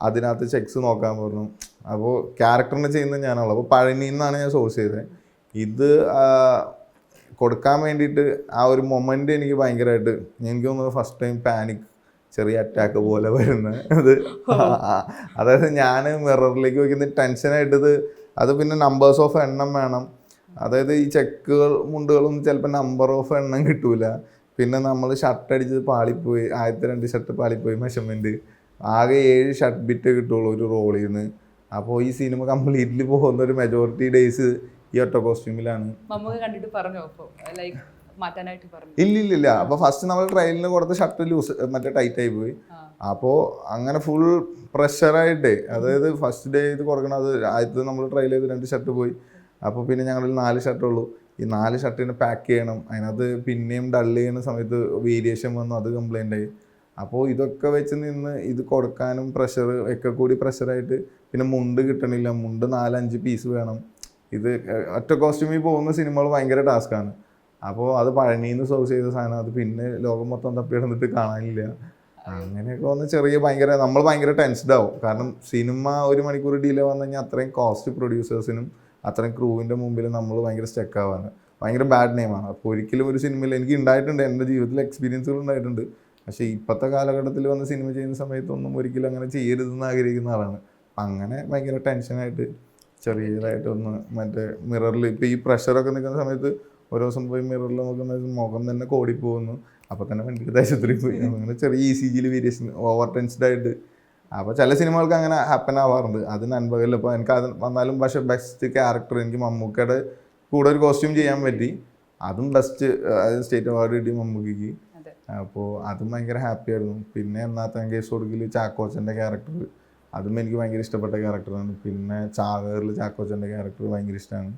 അതിനകത്ത് ചെക്സ് നോക്കാൻ പറഞ്ഞു. അപ്പോൾ ക്യാരക്ടറിനെ ചെയ്യുന്നത് ഞാനുള്ളൂ. അപ്പോൾ പഴനിയിൽ നിന്നാണ് ഞാൻ സോഴ്സ് ചെയ്തത്. ഇത് കൊടുക്കാൻ വേണ്ടിയിട്ട് ആ ഒരു മൊമെൻ്റ് എനിക്ക് ഭയങ്കരമായിട്ട് എനിക്ക് തോന്നുന്നത് ഫസ്റ്റ് ടൈം പാനിക് ചെറിയ അറ്റാക്ക് പോലെ വരുന്നത് അത്. അതായത് ഞാൻ മിററിലേക്ക് വയ്ക്കുന്ന ടെൻഷനായിട്ടത്. അത് പിന്നെ നമ്പേഴ്സ് ഓഫ് എണ്ണം വേണം. അതായത് ഈ ചെക്കുകൾ മുണ്ടുകളൊന്നും ചിലപ്പോൾ നമ്പർ ഓഫ് എണ്ണം കിട്ടൂല. പിന്നെ നമ്മൾ ഷർട്ട് അടിച്ചത് പാളിപ്പോയി, ആദ്യത്തെ 2 ഷർട്ട് പാളിപ്പോയി മെഷർമെൻറ്റ്. ആകെ 7 ഷർട്ട് ബിറ്റ് കിട്ടുള്ളൂ ഒരു റോളിൽ നിന്ന്. അപ്പോൾ ഈ സിനിമ കംപ്ലീറ്റ്ലി പോകുന്ന ഒരു മെജോറിറ്റി ഡേയ്സ് ഈ ഒറ്റ കോസ്റ്റ്യൂമിലാണ്. കണ്ടിട്ട് പറഞ്ഞോ ലൈക്ക് മാറ്റാനായിട്ട് പറഞ്ഞു? ഇല്ലില്ല. അപ്പോൾ ഫസ്റ്റ് നമ്മൾ ട്രയലിന് കൊടുത്ത ഷർട്ട് ലൂസ് മറ്റേ ടൈറ്റ് ആയി പോയി. അപ്പോൾ അങ്ങനെ ഫുൾ പ്രഷറായിട്ട്, അതായത് ഫസ്റ്റ് ഡേ ഇത് കൊടുക്കണം. അത് ആദ്യത്തെ നമ്മൾ ട്രയൽ ചെയ്ത് 2 ഷർട്ട് പോയി. അപ്പോൾ പിന്നെ ഞങ്ങളിൽ 4 ഷർട്ടുള്ളൂ. ഈ 4 ഷർട്ടിനെ പാക്ക് ചെയ്യണം. അതിനകത്ത് പിന്നെയും ഡള്ള് ചെയ്യുന്ന സമയത്ത് വേരിയേഷൻ വന്നു, അത് കംപ്ലൈൻ്റ് ആയി. അപ്പോൾ ഇതൊക്കെ വെച്ച് നിന്ന് ഇത് കൊടുക്കാനും പ്രഷർ ഒക്കെ കൂടി പ്രഷറായിട്ട് പിന്നെ മുണ്ട് കിട്ടണില്ല. മുണ്ട് 4-5 പീസ് വേണം. ഇത് ഒറ്റ കോസ്റ്റ്യൂമിൽ പോകുന്ന സിനിമകൾ ഭയങ്കര ടാസ്ക്കാണ്. അപ്പോൾ അത് പഴനിയിൽ നിന്ന് സോഴ്സ് ചെയ്ത സാധനം അത് പിന്നെ ലോകം മൊത്തം തപ്പിയിടന്നിട്ട് കാണാനില്ല. അങ്ങനെയൊക്കെ വന്ന് നമ്മൾ ഭയങ്കര ടെൻസ്ഡ് ആവും. കാരണം സിനിമ 1 മണിക്കൂർ ഡിലേ വന്നു കഴിഞ്ഞാൽ അത്രയും കോസ്റ്റ് പ്രൊഡ്യൂസേഴ്സിനും അത്രയും ക്രൂവിൻ്റെ മുമ്പിൽ നമ്മൾ ഭയങ്കര സ്റ്റക്ക് ആവാണ്. ഭയങ്കര ബാഡ് നെയിമാണ്. അപ്പോൾ ഒരിക്കലും ഒരു സിനിമയിൽ എനിക്ക് ഉണ്ടായിട്ടുണ്ട്, എൻ്റെ ജീവിതത്തിൽ എക്സ്പീരിയൻസുകൾ ഉണ്ടായിട്ടുണ്ട്. പക്ഷേ ഇപ്പോഴത്തെ കാലഘട്ടത്തിൽ വന്ന് സിനിമ ചെയ്യുന്ന സമയത്തൊന്നും ഒരിക്കലും അങ്ങനെ ചെയ്യരുതെന്ന് ആഗ്രഹിക്കുന്ന ആളാണ്. അങ്ങനെ ഭയങ്കര ടെൻഷനായിട്ട് ചെറിയതായിട്ടൊന്ന് മറ്റേ മിററിൽ ഇപ്പോൾ ഈ പ്രഷറൊക്കെ നിൽക്കുന്ന സമയത്ത് ഓരോ ദിവസം പോയി മിററിൽ നോക്കുന്ന മുഖം തന്നെ കോടിപ്പോകുന്നു. അപ്പോൾ തന്നെ വണ്ടിയുടെ ആശുപത്രിയിൽ പോയി അങ്ങനെ ചെറിയ ECGയിൽ വേരിയേഷൻ ഓവർ ടെൻസ്ഡായിട്ട്. അപ്പോൾ ചില സിനിമകൾക്ക് അങ്ങനെ ഹാപ്പൻ ആവാറുണ്ട്. അത് നൻപകലിൽ ഇപ്പോൾ എനിക്ക് അത് വന്നാലും പക്ഷേ ബെസ്റ്റ് ക്യാരക്ടർ എനിക്ക് മമ്മൂക്കയുടെ കൂടെ ഒരു കോസ്റ്റ്യൂം ചെയ്യാൻ പറ്റി. അതും ബെസ്റ്റ് സ്റ്റേറ്റ് അവാർഡ് കിട്ടി മമ്മൂക്കിക്ക്. അപ്പോൾ അതും ഭയങ്കര ഹാപ്പി ആയിരുന്നു. പിന്നെ എന്നാത്ത കേസ് കൊടുക്കൽ ചാക്കോച്ചൻ്റെ ക്യാരക്ടർ, അതും എനിക്ക് ഭയങ്കര ഇഷ്ടപ്പെട്ട ക്യാരക്ടറാണ്. പിന്നെ ചാവേറിൽ ചാക്കോച്ചൻ്റെ ക്യാരക്ടർ ഭയങ്കര ഇഷ്ടമാണ്.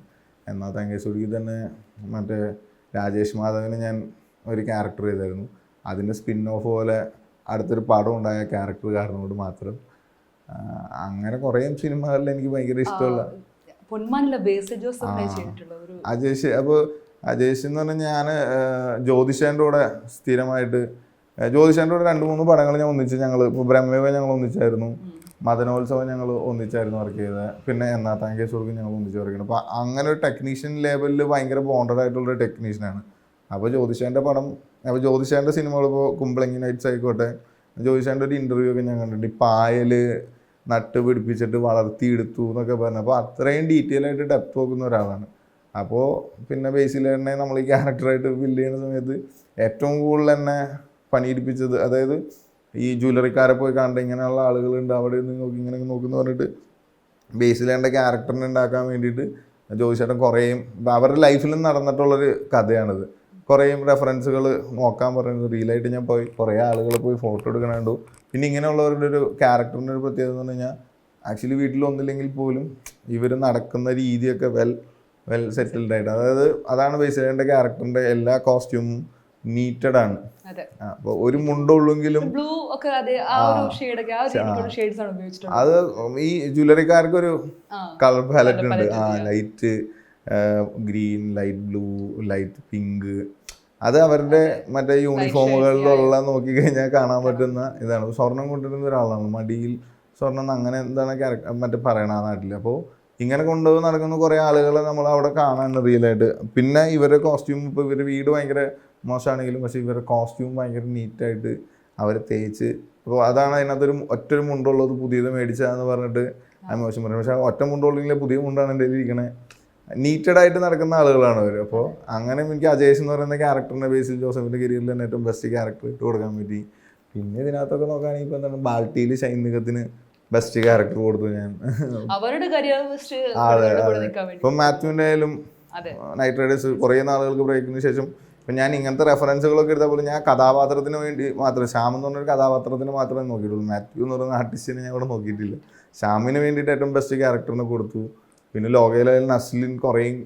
എന്നാത്ത കേസ് കൊടുക്കി തന്നെ മറ്റേ രാജേഷ് മാധവന് ഞാൻ ഒരു ക്യാരക്ടർ ചെയ്തായിരുന്നു. അതിൻ്റെ സ്പിൻ ഓഫ് പോലെ അടുത്തൊരു പടം ഉണ്ടായ ക്യാരക്ടർ കാരണോട് മാത്രം. അങ്ങനെ കുറേ സിനിമകളിൽ എനിക്ക് ഭയങ്കര ഇഷ്ടമുള്ള അജേഷ്. അപ്പോൾ അജേഷ് എന്ന് പറഞ്ഞാൽ ഞാൻ ജ്യോതിഷേൻ്റെ കൂടെ സ്ഥിരമായിട്ട് ജ്യോതിഷേൻ്റെ കൂടെ 2-3 പടങ്ങൾ ഞാൻ ഒന്നിച്ച് ഇപ്പോൾ ബ്രഹ്മയുഗം ഞങ്ങൾ ഒന്നിച്ചായിരുന്നു, മദനോത്സവം ഞങ്ങൾ ഒന്നിച്ചായിരുന്നു വർക്ക് ചെയ്തത്, പിന്നെ എന്നാത്താൻ കേസുകൾക്ക് ഞങ്ങൾ ഒന്നിച്ച് വർക്ക് ചെയ്യുന്നത്. അപ്പോൾ അങ്ങനെ ഒരു ടെക്നീഷ്യൻ ലെവലിൽ ഭയങ്കര ബോണ്ടഡ് ആയിട്ടുള്ളൊരു ടെക്നീഷ്യനാണ്. അപ്പോൾ ജ്യോതിഷേൻ്റെ പടം, അപ്പോൾ ജ്യോതിഷേൻ്റെ സിനിമകൾ ഇപ്പോൾ കുമ്പളങ്ങി നൈറ്റ്സ് ആയിക്കോട്ടെ, ജ്യോതിഷേൻ്റെ ഒരു ഇൻ്റർവ്യൂ ഒക്കെ ഞാൻ കണ്ടിട്ടുണ്ട്. ഈ പായൽ നട്ട് പിടിപ്പിച്ചിട്ട് വളർത്തിയെടുത്തു എന്നൊക്കെ പറഞ്ഞു. അപ്പോൾ അത്രയും ഡീറ്റെയിൽ ആയിട്ട് ഡെപ്ത് നോക്കുന്ന ഒരാളാണ്. അപ്പോൾ പിന്നെ ബേസിൽ തന്നെ നമ്മൾ ഈ ക്യാരക്ടറായിട്ട് ഫില്ല് ചെയ്യുന്ന സമയത്ത് ഏറ്റവും കൂടുതൽ എന്നെ പണിയെടുപ്പിച്ചത്, അതായത് ഈ ജ്വല്ലറിക്കാരെ പോയി കണ്ട് ഇങ്ങനെയുള്ള ആളുകളുണ്ട് അവിടെ നിന്ന് നോക്കി ഇങ്ങനെ നോക്കുന്നു പറഞ്ഞിട്ട് ബേസിലേണ്ട ക്യാരക്ടറിനെ ഉണ്ടാക്കാൻ വേണ്ടിയിട്ട് ജ്യോതിഷേട്ടൻ കുറേയും അവരുടെ ലൈഫിൽ നടന്നിട്ടുള്ളൊരു കഥയാണിത്. കുറേയും റെഫറൻസുകൾ നോക്കാൻ പറയുന്നത്. റീലായിട്ട് ഞാൻ പോയി കുറേ ആളുകൾ പോയി ഫോട്ടോ എടുക്കണുണ്ടു. പിന്നെ ഇങ്ങനെയുള്ളവരുടെ ഒരു ക്യാരക്ടറിൻ്റെ ഒരു പ്രത്യേകത എന്ന് പറഞ്ഞു കഴിഞ്ഞാൽ ആക്ച്വലി വീട്ടിലൊന്നില്ലെങ്കിൽ പോലും ഇവർ നടക്കുന്ന രീതിയൊക്കെ വെൽ സെറ്റിൽഡ് ആയിട്ട്, അതായത് അതാണ് ബേസിലേണ്ട ക്യാരക്ടറിൻ്റെ എല്ലാ കോസ്റ്റ്യൂമും നീറ്റഡ് ആണ്. അപ്പോൾ ഒരു മുണ്ടുള്ളെങ്കിലും അത് ഈ ജ്വല്ലറിക്കാർക്കൊരു കളർ പാലറ്റ് ഉണ്ട്. Light green, light blue, light pink. അത് അവരുടെ മറ്റേ യൂണിഫോമുകളിലുള്ള നോക്കിക്കഴിഞ്ഞാൽ കാണാൻ പറ്റുന്ന ഇതാണ്. സ്വർണം കൊണ്ടുവരുന്ന ഒരാളാണ്, മടിയിൽ സ്വർണം അങ്ങനെ എന്താണ് മറ്റേ പറയണ ആ നാട്ടിൽ. അപ്പോൾ ഇങ്ങനെ കൊണ്ടുപോയി നടക്കുന്ന കുറേ ആളുകളെ നമ്മൾ അവിടെ കാണാൻ റിയലായിട്ട്. പിന്നെ ഇവരുടെ കോസ്റ്റ്യൂം, ഇപ്പോൾ ഇവരുടെ വീട് ഭയങ്കര മോശമാണെങ്കിലും പക്ഷേ ഇവരുടെ കോസ്റ്റ്യൂം ഭയങ്കര നീറ്റായിട്ട് അവർ തേച്ച്. അപ്പോൾ അതാണ് അതിനകത്തൊരു ഒറ്റൊരു മുണ്ടുള്ളത് പുതിയത് മേടിച്ചതെന്ന് പറഞ്ഞിട്ട് ആ മോശം പറയും. പക്ഷേ ഒറ്റ മുണ്ടുള്ളെങ്കിൽ പുതിയ മുണ്ടാണ് എൻ്റെ ഇരിക്കണേ. നീറ്റഡായിട്ട് നടക്കുന്ന ആളുകളാണ് അവർ. അപ്പോൾ അങ്ങനെ എനിക്ക് അജേഷ് എന്ന് പറയുന്ന ക്യാരക്ടറിനെ ബേസിൽ ജോസഫിൻ്റെ കരിയറിൽ തന്നെ ഏറ്റവും ബെസ്റ്റ് ക്യാരക്ടർ ഇട്ട് കൊടുക്കാൻ പറ്റി. പിന്നെ ഇതിനകത്തൊക്കെ നോക്കുകയാണെങ്കിൽ ഇപ്പോൾ എന്താണ് ബാൽട്ടിയിൽ ഷൈനികത്തിന് ബെസ്റ്റ് ക്യാരക്ടർ കൊടുത്തു ഞാൻ. അതെ അതെ. ഇപ്പം മാത്യുവിൻ്റെ ആയാലും നൈറ്റ് റൈഡേഴ്സ് കുറേ നാളുകൾക്ക് ബ്രേക്കിന് ശേഷം ഇപ്പം ഞാൻ ഇങ്ങനത്തെ റെഫറൻസുകളൊക്കെ എടുത്താൽ പോലും ഞാൻ കഥാപാത്രത്തിന് വേണ്ടി മാത്രം, ശ്യാം എന്ന് പറഞ്ഞൊരു കഥാപാത്രത്തിന് മാത്രമേ നോക്കിയിട്ടുള്ളൂ. മാത്യു എന്ന് പറയുന്ന ആർട്ടിസ്റ്റിനെ ഞാൻ ഇവിടെ നോക്കിയിട്ടില്ല. ശ്യാമിന് വേണ്ടിയിട്ട് ഏറ്റവും ബെസ്റ്റ് ക്യാരക്ടറിനെ കൊടുത്തു. പിന്നെ ലോകയിലായാലും നസ്ലിൻ കുറേയും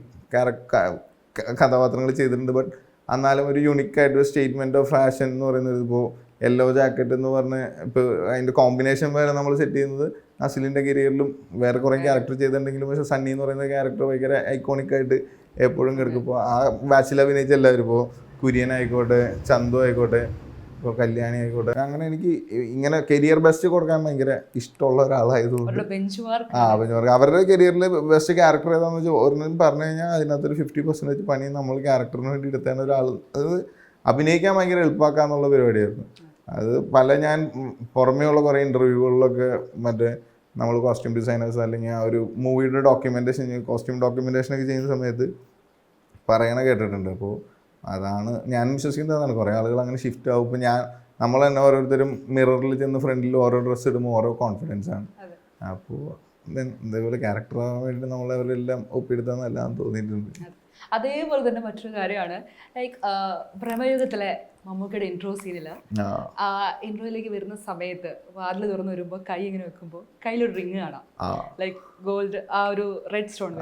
കഥാപാത്രങ്ങൾ ചെയ്തിട്ടുണ്ട്. ബട്ട് എന്നാലും ഒരു യുണീക്കായിട്ട് സ്റ്റേറ്റ്മെൻറ്റ് ഓഫ് ഫാഷൻ എന്ന് പറയുന്നത്, ഇപ്പോൾ യെല്ലോ ജാക്കറ്റ് എന്ന് പറഞ്ഞ് ഇപ്പോൾ അതിൻ്റെ കോമ്പിനേഷൻ വരെ നമ്മൾ സെറ്റ് ചെയ്യുന്നത് അസിലിൻ്റെ കരിയറിലും വേറെ കുറേ ക്യാരക്ടർ ചെയ്തിട്ടുണ്ടെങ്കിലും പക്ഷേ സണ്ണി എന്ന് പറയുന്ന ക്യാരക്ടർ ഭയങ്കര ഐക്കോണിക് ആയിട്ട് എപ്പോഴും കിടക്കും. ഇപ്പോൾ ആ ബാച്ചിൽ അഭിനയിച്ച എല്ലാവരും ഇപ്പോൾ കുര്യൻ ആയിക്കോട്ടെ, ചന്തു ആയിക്കോട്ടെ, ഇപ്പോൾ കല്യാണി ആയിക്കോട്ടെ, അങ്ങനെ എനിക്ക് ഇങ്ങനെ കരിയർ ബെസ്റ്റ് കൊടുക്കാൻ ഭയങ്കര ഇഷ്ടമുള്ള ഒരാളായതുകൊണ്ട് അവരുടെ കരിയറിൽ ബെസ്റ്റ് ക്യാരക്ടർ ഏതാണെന്ന് വെച്ചാൽ ഓരോന്നും പറഞ്ഞു കഴിഞ്ഞാൽ അതിനകത്തൊരു 50% പണി നമ്മൾ ക്യാരക്ടറിന് വേണ്ടി എടുത്തേണ്ട ഒരാൾ. അത് അഭിനയിക്കാൻ ഭയങ്കര എളുപ്പമാക്കാന്നുള്ള പരിപാടിയായിരുന്നു. അത് ഞാൻ പുറമേ ഉള്ള കുറേ ഇൻ്റർവ്യൂകളിലൊക്കെ മറ്റേ നമ്മൾ കോസ്റ്റ്യൂം ഡിസൈനേഴ്സ് അല്ലെങ്കിൽ ആ ഒരു മൂവിയുടെ കോസ്റ്റ്യൂം ഡോക്യുമെൻറ്റേഷനൊക്കെ ചെയ്യുന്ന സമയത്ത് പറയണ കേട്ടിട്ടുണ്ട്. അപ്പോൾ അതാണ് ഞാൻ വിശ്വസിക്കുന്നതാണ്. കുറേ ആളുകൾ അങ്ങനെ ഷിഫ്റ്റ് ആവും. ഇപ്പോൾ നമ്മൾ തന്നെ ഓരോരുത്തരും മിററിൽ ചെന്ന് ഫ്രണ്ടിൽ ഓരോ ഡ്രസ്സ് ഇടുമ്പോൾ ഓരോ കോൺഫിഡൻസ് ആണ്. അപ്പോൾ ഇതേപോലെ ക്യാരക്ടറാകാൻ വേണ്ടി നമ്മളവരെല്ലാം ഒപ്പിയെടുത്താന്നല്ലാന്ന് തോന്നിയിട്ടുണ്ട്. അതേപോലെ തന്നെ മറ്റൊരു കാര്യമാണ് ലൈക്ക് ഭ്രമയുഗത്തിലെ മമ്മൂക്കയുടെ ഇൻട്രോ സീനില് ആ ഇൻട്രോയിലേക്ക് വരുന്ന സമയത്ത് വാതിൽ തുറന്നു വരുമ്പോൾ കൈ ഇങ്ങനെ വെക്കുമ്പോൾ കയ്യിലൊരു റിങ് കാണാം, ലൈക്ക് ഗോൾഡ്, ആ ഒരു റെഡ് സ്റ്റോൺ.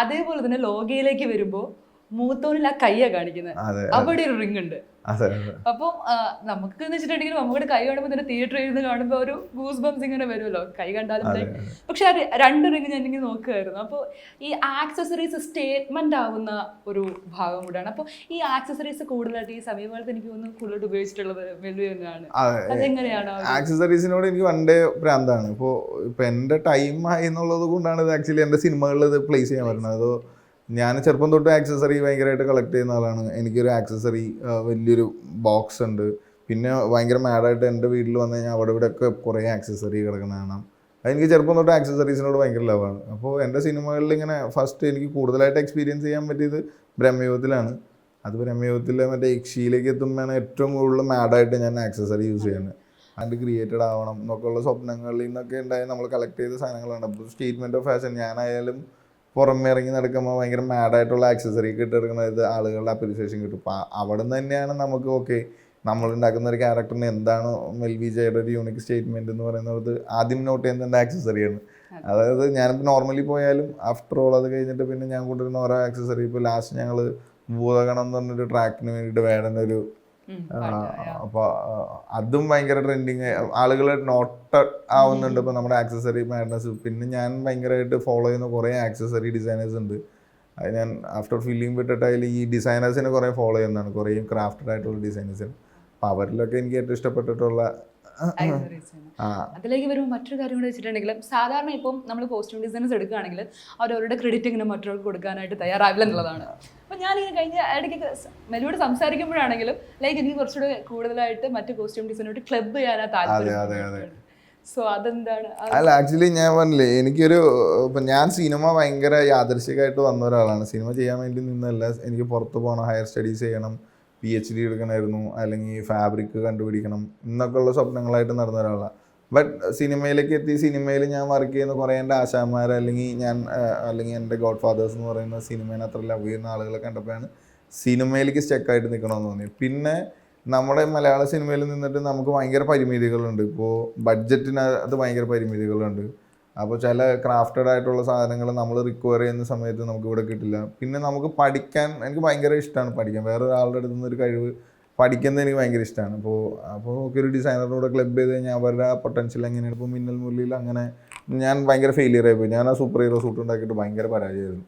അതേപോലെ തന്നെ ലോഗയിലേക്ക് വരുമ്പോൾ മൂത്തോനിൽ ആ കയ്യാ കാണിക്കുന്നത്, അവിടെ ഒരു റിങ് ഉണ്ട്. അപ്പം നമുക്ക് എന്ന് വെച്ചിട്ടുണ്ടെങ്കിൽ നമ്മുടെ കൈ കാണുമ്പോൾ തന്നെ തിയേറ്ററിൽ ഇരുന്ന് കാണുമ്പോൾ ഒരു ഗൂസ് ബംസ് ഇങ്ങനെ വരുമല്ലോ, കൈ കണ്ടാലും. പക്ഷെ ആ 2 റിങ് ഞാൻ ഇങ്ങനെ നോക്കുമായിരുന്നു. അപ്പോൾ ഈ ആക്സസറീസ് സ്റ്റേറ്റ്മെന്റ് ആവുന്ന ഒരു ഭാഗം കൂടെയാണ്. അപ്പോൾ ഈ ആക്സസറീസ് കൂടുതലായിട്ട് ഈ സമീപകാലത്ത് എനിക്ക് തോന്നുന്നു കൂടുതലായിട്ട് ഉപയോഗിച്ചിട്ടുള്ളത് വെല്ലു തന്നെയാണ്. അതെങ്ങനെയാണ്? ആക്സസറീസിനോട് എനിക്ക് വണ്ടേ ഭ്രാന്താണ്. ഇപ്പോൾ എൻ്റെ ടൈം ആയി എന്നുള്ളത് കൊണ്ടാണ് ഇത് ആക്ച്വലി എൻ്റെ സിനിമകളിൽ ഇത് പ്ലേസ് ചെയ്യാൻ പറ്റുന്നത്. അതോ ഞാൻ ചെറുപ്പം തൊട്ട് ആക്സസറി ഭയങ്കരമായിട്ട് കളക്ട് ചെയ്യുന്ന ആളാണ്. എനിക്കൊരു ആക്സസറി വലിയൊരു ബോക്സ് ഉണ്ട്. പിന്നെ ഭയങ്കര മാഡായിട്ട് എൻ്റെ വീട്ടിൽ വന്നു കഴിഞ്ഞാൽ അവിടെ ഇവിടെയൊക്കെ കുറേ ആക്സസറി കിടക്കുന്ന കാണാം. അതെനിക്ക് ചെറുപ്പം തൊട്ട് ആക്സസറീസിനോട് ഭയങ്കര ലവാണ്. അപ്പോൾ എൻ്റെ സിനിമകളിൽ ഇങ്ങനെ ഫസ്റ്റ് എനിക്ക് കൂടുതലായിട്ട് എക്സ്പീരിയൻസ് ചെയ്യാൻ പറ്റിയത് ബ്രഹ്മയുഗത്തിലാണ്. അത് ബ്രഹ്മയുഗത്തിൽ മറ്റേ യക്ഷിയിലേക്ക് എത്തുമ്പോഴാണ് ഏറ്റവും കൂടുതൽ മാഡായിട്ട് ഞാൻ ആക്സസറി യൂസ് ചെയ്യുന്നത്. അതിൻ്റെ ക്രിയേറ്റഡ് ആവണം എന്നൊക്കെയുള്ള സ്വപ്നങ്ങളിൽ നിന്നൊക്കെ ഉണ്ടായി നമ്മൾ കളക്ട് ചെയ്ത സാധനങ്ങളാണ്. അപ്പോൾ സ്റ്റേറ്റ്മെൻറ്റ് ഓഫ് ഫാഷൻ ഞാനായാലും പുറമെ ഇറങ്ങി നടക്കുമ്പോൾ ഭയങ്കര മാഡായിട്ടുള്ള ആക്സസറി ഇട്ടെടുക്കുന്നത് ആളുകളുടെ അപ്രിസിയേഷൻ കിട്ടും. അപ്പോൾ അവിടെ നിന്ന് തന്നെയാണ് നമുക്ക് ഓക്കെ നമ്മളുണ്ടാക്കുന്ന ഒരു ക്യാരക്ടറിന് എന്താണ് മെൽവിജയുടെ ഒരു യൂണിക് സ്റ്റേറ്റ്മെൻറ്റ് എന്ന് പറയുന്നത് ആദ്യം നോട്ട് ചെയ്യുന്നത് എൻ്റെ ആക്സസറിയാണ്. അതായത് ഞാനിപ്പോൾ നോർമലി പോയാലും ആഫ്റ്റർ ഓൾ അത് കഴിഞ്ഞിട്ട് പിന്നെ ഞാൻ കൊണ്ടുവരുന്ന ഓരോ ആക്സസറി. ഇപ്പോൾ ലാസ്റ്റ് ഞങ്ങൾ ഭൂതഗണം എന്ന് പറഞ്ഞൊരു ട്രാക്കിന് വേണ്ടിയിട്ട് വേടനൊരു അപ്പോൾ അതും ഭയങ്കര ട്രെൻഡിങ്, ആളുകൾ നോട്ട് ആവുന്നുണ്ട് ഇപ്പോൾ നമ്മുടെ ആക്സസറി മാഡ്നസ്. പിന്നെ ഞാൻ ഭയങ്കരമായിട്ട് ഫോളോ ചെയ്യുന്ന കുറേ ആക്സസറി ഡിസൈനേഴ്സ് ഉണ്ട്. അത് ഞാൻ ആഫ്റ്റർ ഫില്ലിംഗ് വിട്ടിട്ടായാലും ഈ ഡിസൈനേഴ്സിനെ കുറേ ഫോളോ ചെയ്യുന്നതാണ്, കുറേ ക്രാഫ്റ്റഡ് ആയിട്ടുള്ള ഡിസൈനേഴ്സിന്. അപ്പോൾ അവരിലൊക്കെ എനിക്ക് ഏറ്റവും ഇഷ്ടപ്പെട്ടിട്ടുള്ള അതിലേക്ക് വരുമ്പോൾ മറ്റൊരു കാര്യം കൂടെ വെച്ചിട്ടുണ്ടെങ്കിൽ സാധാരണ ഇപ്പം നമ്മൾ കോസ്റ്റ്യൂം ഡിസൈനേഴ്സ് എടുക്കുകയാണെങ്കിൽ അവരവരുടെ ക്രെഡിറ്റ് ഇങ്ങനെ മറ്റൊരാൾക്ക് കൊടുക്കാനായിട്ട് തയ്യാറാവില്ല എന്നുള്ളതാണ്. അപ്പോൾ ഞാനിങ്ങനെ കഴിഞ്ഞ ഇടയ്ക്ക് മെലുവോട് സംസാരിക്കുമ്പോഴാണെങ്കിലും ലൈക്ക് എനിക്ക് കുറച്ചുകൂടെ കൂടുതലായിട്ട് മറ്റു കോസ്റ്റ്യൂം ഡിസൈനോട് ക്ലബ് ചെയ്യാനാ താല്പര്യം. സോ അതെന്താണ്? അല്ല ആക്ച്വലി ഞാൻ പറഞ്ഞില്ലേ, എനിക്കൊരു ഇപ്പം ഞാൻ സിനിമ ഭയങ്കര യാദൃശികമായിട്ട് വന്ന ഒരാളാണ്. സിനിമ ചെയ്യാൻ വേണ്ടി നിന്നല്ല, എനിക്ക് പുറത്ത് പോകണം, ഹയർ സ്റ്റഡീസ് ചെയ്യണം, PhD എടുക്കണമായിരുന്നു, അല്ലെങ്കിൽ ഫാബ്രിക് കണ്ടുപിടിക്കണം എന്നൊക്കെ ഉള്ള സ്വപ്നങ്ങളായിട്ട് നടന്ന ഒരാളാണ്. ബട്ട് സിനിമയിലേക്ക് എത്തി, സിനിമയിൽ ഞാൻ വർക്ക് ചെയ്യുന്ന കുറേ എൻ്റെ ആശാന്മാർ അല്ലെങ്കിൽ എൻ്റെ ഗോഡ് ഫാദേഴ്സ് എന്ന് പറയുന്ന സിനിമേനെ അത്ര ലവ് ചെയ്യുന്ന ആളുകളെ കണ്ടപ്പോഴാണ് സിനിമയിലേക്ക് സ്റ്റക്കായിട്ട് നിൽക്കണമെന്ന് തോന്നി. പിന്നെ നമ്മുടെ മലയാള സിനിമയിൽ നിന്നിട്ട് നമുക്ക് ഭയങ്കര പരിമിതികളുണ്ട്. ഇപ്പോൾ ബഡ്ജറ്റിന് അത് ഭയങ്കര പരിമിതികളുണ്ട്. അപ്പോൾ ചില ക്രാഫ്റ്റഡ് ആയിട്ടുള്ള സാധനങ്ങൾ നമ്മൾ റിക്വയർ ചെയ്യുന്ന സമയത്ത് നമുക്ക് ഇവിടെ കിട്ടില്ല. പിന്നെ നമുക്ക് പഠിക്കാൻ എനിക്ക് ഭയങ്കര ഇഷ്ടമാണ്, പഠിക്കാൻ വേറൊരാളുടെ അടുത്ത് നിന്നൊരു കഴിവ് പഠിക്കുന്നത് എനിക്ക് ഭയങ്കര ഇഷ്ടമാണ്. അപ്പോൾ ഒരു ഡിസൈനറോടെ ക്ലബ് ചെയ്ത് കഴിഞ്ഞാൽ അവരുടെ ആ പൊട്ടൻഷ്യൽ എങ്ങനെയാണ്. ഇപ്പോൾ മിന്നൽ മുരളിയിൽ അങ്ങനെ ഞാൻ ഭയങ്കര ഫെയിലിയർ ആയിപ്പോയി. ഞാൻ ആ സൂപ്പർ ഹീറോ സൂട്ട് ഉണ്ടാക്കിയിട്ട് ഭയങ്കര പരാജയമായിരുന്നു.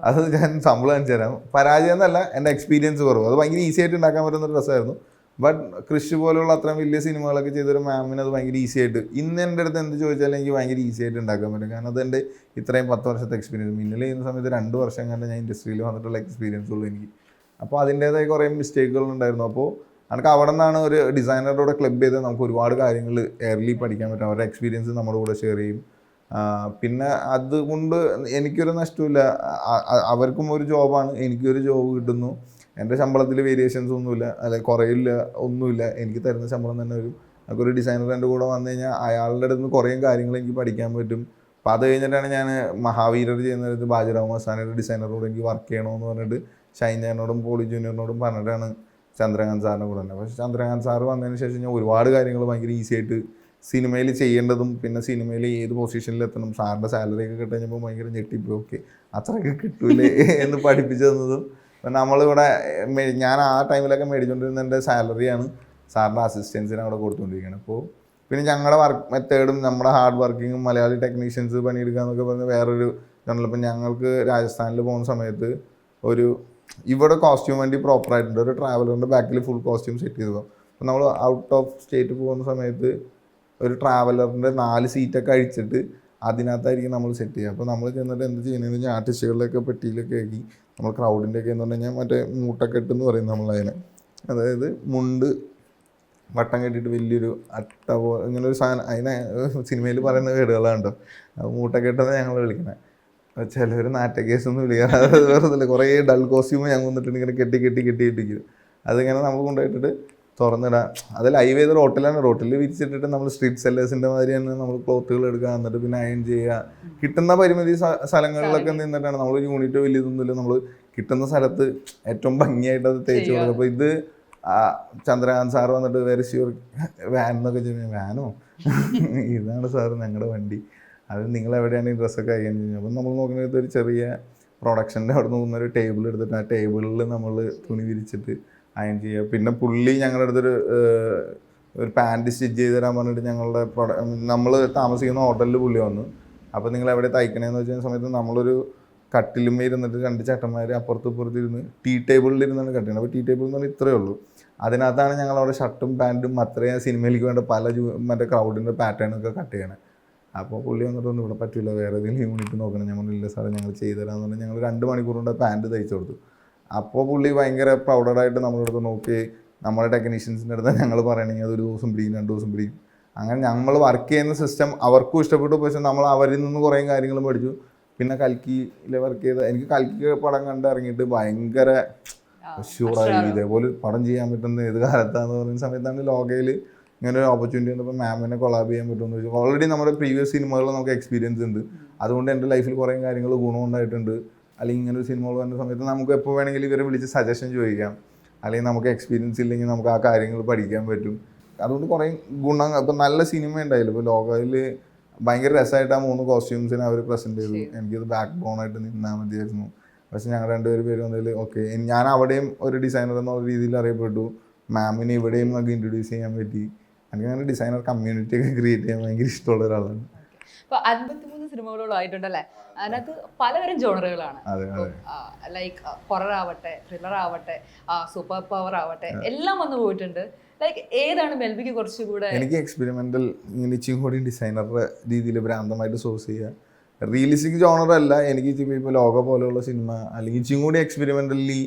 അത് ഞാൻ സംഭവം കാണിച്ചു തരാം. പരാജയം എന്നല്ല, എൻ്റെ എക്സ്പീരിയൻസ് കുറവ്. അത് ഭയങ്കര ഈസി ആയിട്ട് ഉണ്ടാക്കാൻ പറ്റുന്ന ഒരു ഡ്രസ്സായിരുന്നു. ബട്ട് കൃഷി പോലുള്ള അത്രയും വലിയ സിനിമകളൊക്കെ ചെയ്തൊരു മാമിന് അത് ഭയങ്കര ഈസി ആയിട്ട്, ഇന്ന് എൻ്റെ അടുത്ത് എന്ത് ചോദിച്ചാലും എനിക്ക് ഭയങ്കര ഈസി ആയിട്ട് ഉണ്ടാക്കാൻ പറ്റും. കാരണം അതെൻ്റെ ഇത്രയും 10 വർഷത്തെ എക്സ്പീരിയൻസ്. മിന്നൽ ചെയ്യുന്ന സമയത്ത് 2 വർഷം കണ്ട് ഞാൻ ഇൻഡസ്ട്രിയിൽ വന്നിട്ടുള്ള എക്സ്പീരിയൻസ് ഉള്ളൂ എനിക്ക്. അപ്പോൾ അതിൻ്റേതായ കുറേ മിസ്റ്റേക്കുകൾ ഉണ്ടായിരുന്നു. അപ്പോൾ എനിക്ക് അവിടെ നിന്നാണ് ഒരു ഡിസൈനറുടെ ക്ലബ് ചെയ്ത് നമുക്ക് ഒരുപാട് കാര്യങ്ങൾ എയർലി പഠിക്കാൻ പറ്റും. അവരുടെ എക്സ്പീരിയൻസ് നമ്മുടെ കൂടെ ഷെയർ ചെയ്യും. പിന്നെ അതുകൊണ്ട് എനിക്കൊരു നഷ്ടമില്ല. അവർക്കും ഒരു ജോബാണ്, എനിക്കൊരു ജോബ് കിട്ടുന്നു. എൻ്റെ ശമ്പളത്തിൽ വേരിയേഷൻസ് ഒന്നുമില്ല, അല്ലെങ്കിൽ കുറയില്ല, ഒന്നുമില്ല. എനിക്ക് തരുന്ന ശമ്പളം തന്നെ വരും. നമുക്കൊരു ഡിസൈനർ എൻ്റെ കൂടെ വന്നു കഴിഞ്ഞാൽ അയാളുടെ അടുത്ത് നിന്ന് കുറേ കാര്യങ്ങൾ എനിക്ക് പഠിക്കാൻ പറ്റും. അപ്പോൾ അത് കഴിഞ്ഞിട്ടാണ് ഞാൻ മഹാവീരർ ചെയ്യുന്നത് ബാജിറാവ് മസ്താനിയുടെ ഡിസൈനറോട് എനിക്ക് വർക്ക് ചെയ്യണമെന്ന് പറഞ്ഞിട്ട് ഷൈൻ ചേട്ടനോടും പോളി ജൂനിയറിനോടും പറഞ്ഞിട്ടാണ് ചന്ദ്രകാന്ത് സാറിനെ കൂടെ തന്നെ. പക്ഷേ ചന്ദ്രകാന്ത് സാറ് വന്നതിന് ശേഷം ഞാൻ ഒരുപാട് കാര്യങ്ങൾ ഭയങ്കര ഈസി ആയിട്ട് സിനിമയിൽ ചെയ്യേണ്ടതും പിന്നെ സിനിമയിൽ ഏത് പൊസിഷനിലെത്തണം, സാറിൻ്റെ സാലറി ഒക്കെ കിട്ടുകഴിഞ്ഞപ്പോൾ ഭയങ്കര ഞെട്ടിപ്പോയി. ഓക്കെ അത്രയൊക്കെ കിട്ടൂലേ എന്ന് പഠിപ്പിച്ചു തന്നതും. നമ്മളിവിടെ ഞാൻ ആ ടൈമിലൊക്കെ മേടിച്ചുകൊണ്ടിരുന്ന എൻ്റെ സാലറിയാണ് സാറിൻ്റെ അസിസ്റ്റൻസിന് അവിടെ കൊടുത്തുകൊണ്ടിരിക്കുകയാണ്. അപ്പോൾ പിന്നെ ഞങ്ങളുടെ വർക്ക് മെത്തേഡും നമ്മുടെ ഹാർഡ് വർക്കിങ്ങും മലയാളി ടെക്നീഷ്യൻസ് പണിയെടുക്കുക എന്നൊക്കെ പറഞ്ഞ് വേറൊരു ഇതാണല്ലോ. ഇപ്പം ഞങ്ങൾക്ക് രാജസ്ഥാനിൽ പോകുന്ന സമയത്ത് ഇവിടെ കോസ്റ്റ്യൂം വണ്ടി പ്രോപ്പറായിട്ടുണ്ട്. ഒരു ട്രാവലറിൻ്റെ ബാക്കിൽ ഫുൾ കോസ്റ്റ്യൂം സെറ്റ് ചെയ്തു പോകും. അപ്പം നമ്മൾ ഔട്ട് ഓഫ് സ്റ്റേറ്റ് പോകുന്ന സമയത്ത് ഒരു ട്രാവലറിൻ്റെ 4 സീറ്റൊക്കെ അഴിച്ചിട്ട് അതിനകത്തായിരിക്കും നമ്മൾ സെറ്റ് ചെയ്യുക. അപ്പോൾ നമ്മൾ ചെന്നിട്ട് എന്ത് ചെയ്യുന്നതെന്ന് വെച്ചാൽ ആർട്ടിസ്റ്റുകളിലൊക്കെ പെട്ടിയിലൊക്കെ ആക്കി നമ്മൾ ക്രൗഡിൻ്റെയൊക്കെ എന്ന് പറഞ്ഞു കഴിഞ്ഞാൽ മറ്റേ മൂട്ടക്കെട്ടെന്ന് പറയും നമ്മളതിനെ. അതായത് മുണ്ട് വട്ടം കെട്ടിയിട്ട് വലിയൊരു അട്ട ഇങ്ങനെ ഒരു സാധനം, അതിനെ സിനിമയിൽ പറയുന്ന വീടുകളാണ് കേട്ടോ. മൂട്ടക്കെട്ടെന്ന് ഞങ്ങൾ വിളിക്കണേ. ചിലവർ നാറ്റക്കേസൊന്നും വിളിക്കാറ് വേറെ കുറേ ഡൾ കോസ്റ്റ്യൂം ഞങ്ങൾ വന്നിട്ടുണ്ട് ഇങ്ങനെ കെട്ടിയിരിക്കും. അതിങ്ങനെ നമ്മൾ കൊണ്ടുപോയിട്ടിട്ട് തുറന്നിടാം. അത് ലൈവ് ചെയ്ത റോട്ടിൽ വിരിച്ചിട്ടിട്ട് നമ്മൾ സ്ട്രീറ്റ് സെല്ലേഴ്സിൻ്റെ മാതിരി തന്നെ നമ്മൾ ക്ലോത്തുകൾ എടുക്കുക, എന്നിട്ട് പിന്നെ അയൺ ചെയ്യുക. കിട്ടുന്ന പരിമിതി സ്ഥലങ്ങളിലൊക്കെ നിന്നിട്ടാണ് നമ്മൾ യൂണിറ്റ് വലിയതൊന്നുമില്ല, നമ്മൾ കിട്ടുന്ന സ്ഥലത്ത് ഏറ്റവും ഭംഗിയായിട്ട് അത് തേച്ച് കൊടുക്കുക. അപ്പോൾ ഇത് ചന്ദ്രകാന്ത് സാറ് വന്നിട്ട് വേറെ ഷ്യൂർ വാൻ എന്നൊക്കെ ചോദിച്ചാൽ വാനോ ഇതാണ് സാറ് ഞങ്ങളുടെ വണ്ടി, അത് നിങ്ങൾ എവിടെയാണ് ഈ ഡ്രസ്സൊക്കെ അയക്കാൻ ചെയ്യുന്നത്. അപ്പം നമ്മൾ നോക്കുന്നത് ഒരു ചെറിയ പ്രൊഡക്ഷൻ്റെ അവിടെ നിന്ന് ഒരു ടേബിൾ എടുത്തിട്ട് ആ ടേബിളിൽ നമ്മൾ തുണി വിരിച്ചിട്ട് അയൺ ചെയ്യുക. പിന്നെ പുള്ളി ഞങ്ങളുടെ അടുത്തൊരു പാൻറ് സ്റ്റിച്ച് ചെയ്ത് തരാൻ പറഞ്ഞിട്ട് നമ്മൾ താമസിക്കുന്ന ഹോട്ടലിൽ പുള്ളി വന്നു. അപ്പോൾ നിങ്ങൾ എവിടെ തയ്ക്കണേന്ന് വെച്ച സമയത്ത് നമ്മളൊരു കട്ടിലുമേ ഇരുന്നിട്ട് 2 ചേട്ടന്മാർ അപ്പുറത്ത് ഇരുന്ന് ടീ ടേബിളിൽ ഇരുന്നാണ് കട്ട് ചെയ്യുന്നത്. അപ്പോൾ ടീ ടേബിൾ എന്ന് പറഞ്ഞാൽ ഇത്രയേ ഉള്ളൂ. അതിനകത്താണ് ഞങ്ങളവിടെ ഷർട്ടും പാൻറ്റും അത്രയും സിനിമയിലേക്ക് വേണ്ട പല മറ്റേ ക്രൗഡിൻ്റെ പാറ്റേണൊക്കെ കട്ട് ചെയ്യണേ. അപ്പോൾ പുള്ളി വന്നിട്ടൊന്നും ഇവിടെ പറ്റില്ല, വേറെ ഏതെങ്കിലും യൂണിറ്റ് നോക്കണം. ഞങ്ങളില്ല സാറേ ഞങ്ങൾ ചെയ്തു തരാമെന്ന് പറഞ്ഞാൽ ഞങ്ങൾ 2 മണിക്കൂർ കൊണ്ട് പാൻറ്റ് തയ്ച്ചു കൊടുത്തു. അപ്പോൾ പുള്ളി ഭയങ്കര പ്രൗഡായിട്ട് നമ്മുടെ അടുത്ത് നോക്കി നമ്മുടെ ടെക്നീഷ്യൻസിൻ്റെ അടുത്ത് ഞങ്ങൾ പറയണമെങ്കിൽ അത് 1 ദിവസം പിടിക്കും 2 ദിവസം പിടിക്കും. അങ്ങനെ നമ്മൾ വർക്ക് ചെയ്യുന്ന സിസ്റ്റം അവർക്കും ഇഷ്ടപ്പെട്ടു. പക്ഷേ നമ്മൾ അവരിൽ നിന്ന് കുറേ കാര്യങ്ങൾ പഠിച്ചു. പിന്നെ കൽക്കിയിൽ വർക്ക് ചെയ്ത എനിക്ക് കൽക്കി പടം കണ്ട് ഇറങ്ങിയിട്ട് ഭയങ്കര ഷുവറായി ഇതേപോലെ പടം ചെയ്യാൻ പറ്റുന്ന ഏത് കാലത്താണെന്ന് പറയുന്ന സമയത്താണ് ലോകയിൽ ഇങ്ങനെ ഒരു ഓപ്പർച്യൂണിറ്റി വന്നപ്പോൾ മാമിനെ കൊളാബ് ചെയ്യാൻ പറ്റുമെന്ന് ചോദിച്ചു. ഓൾറെഡി നമ്മുടെ പ്രീവിയസ് സിനിമകളിൽ നമുക്ക് എക്സ്പീരിയൻസ് ഉണ്ട്, അതുകൊണ്ട് എൻ്റെ ലൈഫിൽ കുറേ കാര്യങ്ങൾ ഗുണമുണ്ടായിട്ടുണ്ട്. അല്ലെങ്കിൽ ഇങ്ങനെ ഒരു സിനിമകൾ വരുന്ന സമയത്ത് നമുക്ക് എപ്പോൾ വേണമെങ്കിലും ഇവരെ വിളിച്ച് സജഷൻ ചോദിക്കാം, അല്ലെങ്കിൽ നമുക്ക് എക്സ്പീരിയൻസ് ഇല്ലെങ്കിൽ നമുക്ക് ആ കാര്യങ്ങൾ പഠിക്കാൻ പറ്റും. അതുകൊണ്ട് കുറേ ഗുണം. ഇപ്പം നല്ല സിനിമ ഉണ്ടായില്ല. ഇപ്പോൾ ലോകയിൽ ഭയങ്കര രസമായിട്ട് ആ 3 കോസ്റ്റ്യൂംസിനെ അവർ പ്രസൻറ്റ് ചെയ്തു. എനിക്കത് ബാക്ക് ബോണായിട്ട് നിന്നാൽ മതിയായിരുന്നു. പക്ഷെ ഞങ്ങൾ 2 പേര് വന്നതിൽ ഓക്കെ, ഞാൻ അവിടെയും ഒരു ഡിസൈനർ എന്നുള്ള രീതിയിൽ അറിയപ്പെട്ടു. മാമിനെ ഇവിടെയും നമുക്ക് ഇൻട്രൊഡ്യൂസ് ചെയ്യാൻ പറ്റി. എനിക്ക് അങ്ങനെ ഡിസൈനർ കമ്മ്യൂണിറ്റി ഒക്കെ ക്രിയേറ്റ് ചെയ്യാൻ ഭയങ്കര ഇഷ്ടമുള്ള ഒരാളാണ്. ഇപ്പോൾ 53 സിനിമകളോളം ആയിട്ടുണ്ടല്ലേ. അതിനകത്ത് പലതരം ജോണറുകളാണ്. ലൈക്ക് ഹൊറർ ആവട്ടെ, ത്രില്ലർ ആവട്ടെ, സൂപ്പർ പവർ ആവട്ടെ, എല്ലാം വന്നു പോയിട്ടുണ്ട്. ലൈക്ക് ഏതാണ് മെൽബിക്ക് കുറച്ചുകൂടെ? എനിക്ക് എക്സ്പെരിമെന്റൽ ഇങ്ങനെ ഇച്ചിരി കൂടി ഡിസൈനറുടെ രീതിയിൽ ഭ്രാന്തമായിട്ട് സോഴ്സ് ചെയ്യുക. റിയലിസ്റ്റിക് ജോണറല്ല എനിക്ക്. ഇപ്പോൾ ലോക പോലെയുള്ള സിനിമ അല്ലെങ്കിൽ ഇച്ചിരി കൂടി എക്സ്പെരിമെന്റലി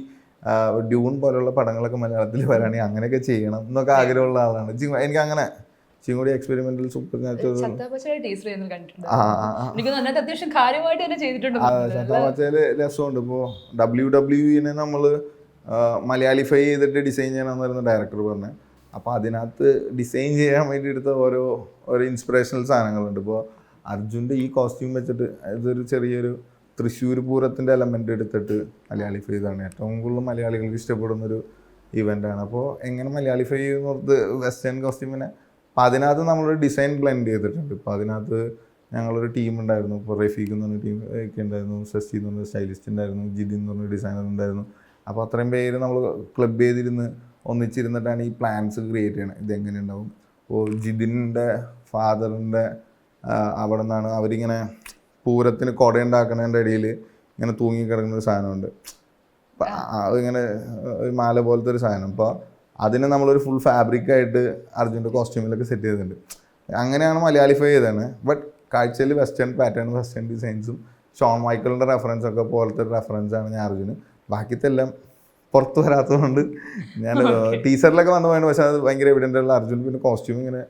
ഡ്യൂൺ പോലെയുള്ള പടങ്ങളൊക്കെ മലയാളത്തിൽ വരാണെങ്കിൽ അങ്ങനെയൊക്കെ ചെയ്യണം എന്നൊക്കെ ആഗ്രഹമുള്ള ആളാണ്. എനിക്ക് അങ്ങനെ ഇച്ചിരി കൂടി എക്സ്പെരിമെന്റൽ സൂപ്പർ നാച്ചുറൽ ശതാപച്ചയില് രസമുണ്ട്. ഇപ്പോൾ WWE നമ്മൾ മലയാളിഫൈ ചെയ്തിട്ട് ഡിസൈൻ ചെയ്യണമെന്ന് പറയുന്ന ഡയറക്ടർ പറഞ്ഞു. അപ്പോൾ അതിനകത്ത് ഡിസൈൻ ചെയ്യാൻ വേണ്ടി എടുത്ത ഓരോ ഇൻസ്പിറേഷണൽ സാധനങ്ങളുണ്ട്. ഇപ്പോൾ അർജുൻ്റെ ഈ കോസ്റ്റ്യൂം വെച്ചിട്ട് ഇതൊരു ചെറിയൊരു തൃശ്ശൂർ പൂരത്തിൻ്റെ എലമെൻ്റ് എടുത്തിട്ട് മലയാളിഫൈ ചെയ്താണ്. ഏറ്റവും കൂടുതൽ മലയാളികൾക്ക് ഇഷ്ടപ്പെടുന്നൊരു ഇവൻ്റാണ്. അപ്പോൾ എങ്ങനെ മലയാളിഫൈ ചെയ്യുന്നോർത്ത് വെസ്റ്റേൺ കോസ്റ്റ്യൂമിനെ അപ്പോൾ അതിനകത്ത് നമ്മളൊരു ഡിസൈൻ ബ്ലെൻഡ് ചെയ്തിട്ടുണ്ട്. ഇപ്പോൾ അതിനകത്ത് ഞങ്ങളൊരു ടീം ഉണ്ടായിരുന്നു. ഇപ്പോൾ റഫീഖ് എന്ന് പറഞ്ഞ ടീം ഒക്കെ ഉണ്ടായിരുന്നു, ശശി എന്ന് പറഞ്ഞ സ്റ്റൈലിസ്റ്റ് ഉണ്ടായിരുന്നു, ജിതിൻ എന്ന് പറഞ്ഞ ഡിസൈനർ ഉണ്ടായിരുന്നു. അപ്പോൾ അത്രയും പേര് നമ്മൾ ക്ലബ് ചെയ്തിരുന്ന് ഒന്നിച്ചിരുന്നിട്ടാണ് ഈ പ്ലാൻസ് ക്രിയേറ്റ് ചെയ്യണത്. ഇതെങ്ങനെ ഉണ്ടാവും. അപ്പോൾ ജിതിൻ്റെ ഫാദറിൻ്റെ അവിടെ നിന്നാണ് അവരിങ്ങനെ പൂരത്തിന് കുടയുണ്ടാക്കുന്നതിൻ്റെ ഇടയിൽ ഇങ്ങനെ തൂങ്ങിക്കിടക്കുന്ന ഒരു സാധനമുണ്ട്. അതിങ്ങനെ ഒരു മാല പോലത്തെ ഒരു സാധനം. അപ്പോൾ അതിനെ നമ്മളൊരു ഫുൾ ഫാബ്രിക്കായിട്ട് അർജുൻ്റെ കോസ്റ്റ്യൂമിലൊക്കെ സെറ്റ് ചെയ്തിട്ടുണ്ട്. അങ്ങനെയാണ് മലയാളിഫൈ ചെയ്തതാണ്. ബട്ട് കാഴ്ചയിൽ വെസ്റ്റേൺ പാറ്റേൺ, വെസ്റ്റേൺ ഡിസൈൻസും ഷോൺ മൈക്കിളിൻ്റെ റെഫറൻസൊക്കെ പോലത്തെ ഒരു റെഫറൻസാണ് ഞാൻ അർജുന്. ബാക്കിത്തെല്ലാം പുറത്ത് വരാത്തതുകൊണ്ട് ഞാൻ ടീച്ചറിലൊക്കെ വന്നു പോയാണ്. പക്ഷേ അത് ഭയങ്കര എവിഡൻ്റ് ഉള്ള അർജുൻ പിന്നെ കോസ്റ്റ്യൂം ഇങ്ങനെ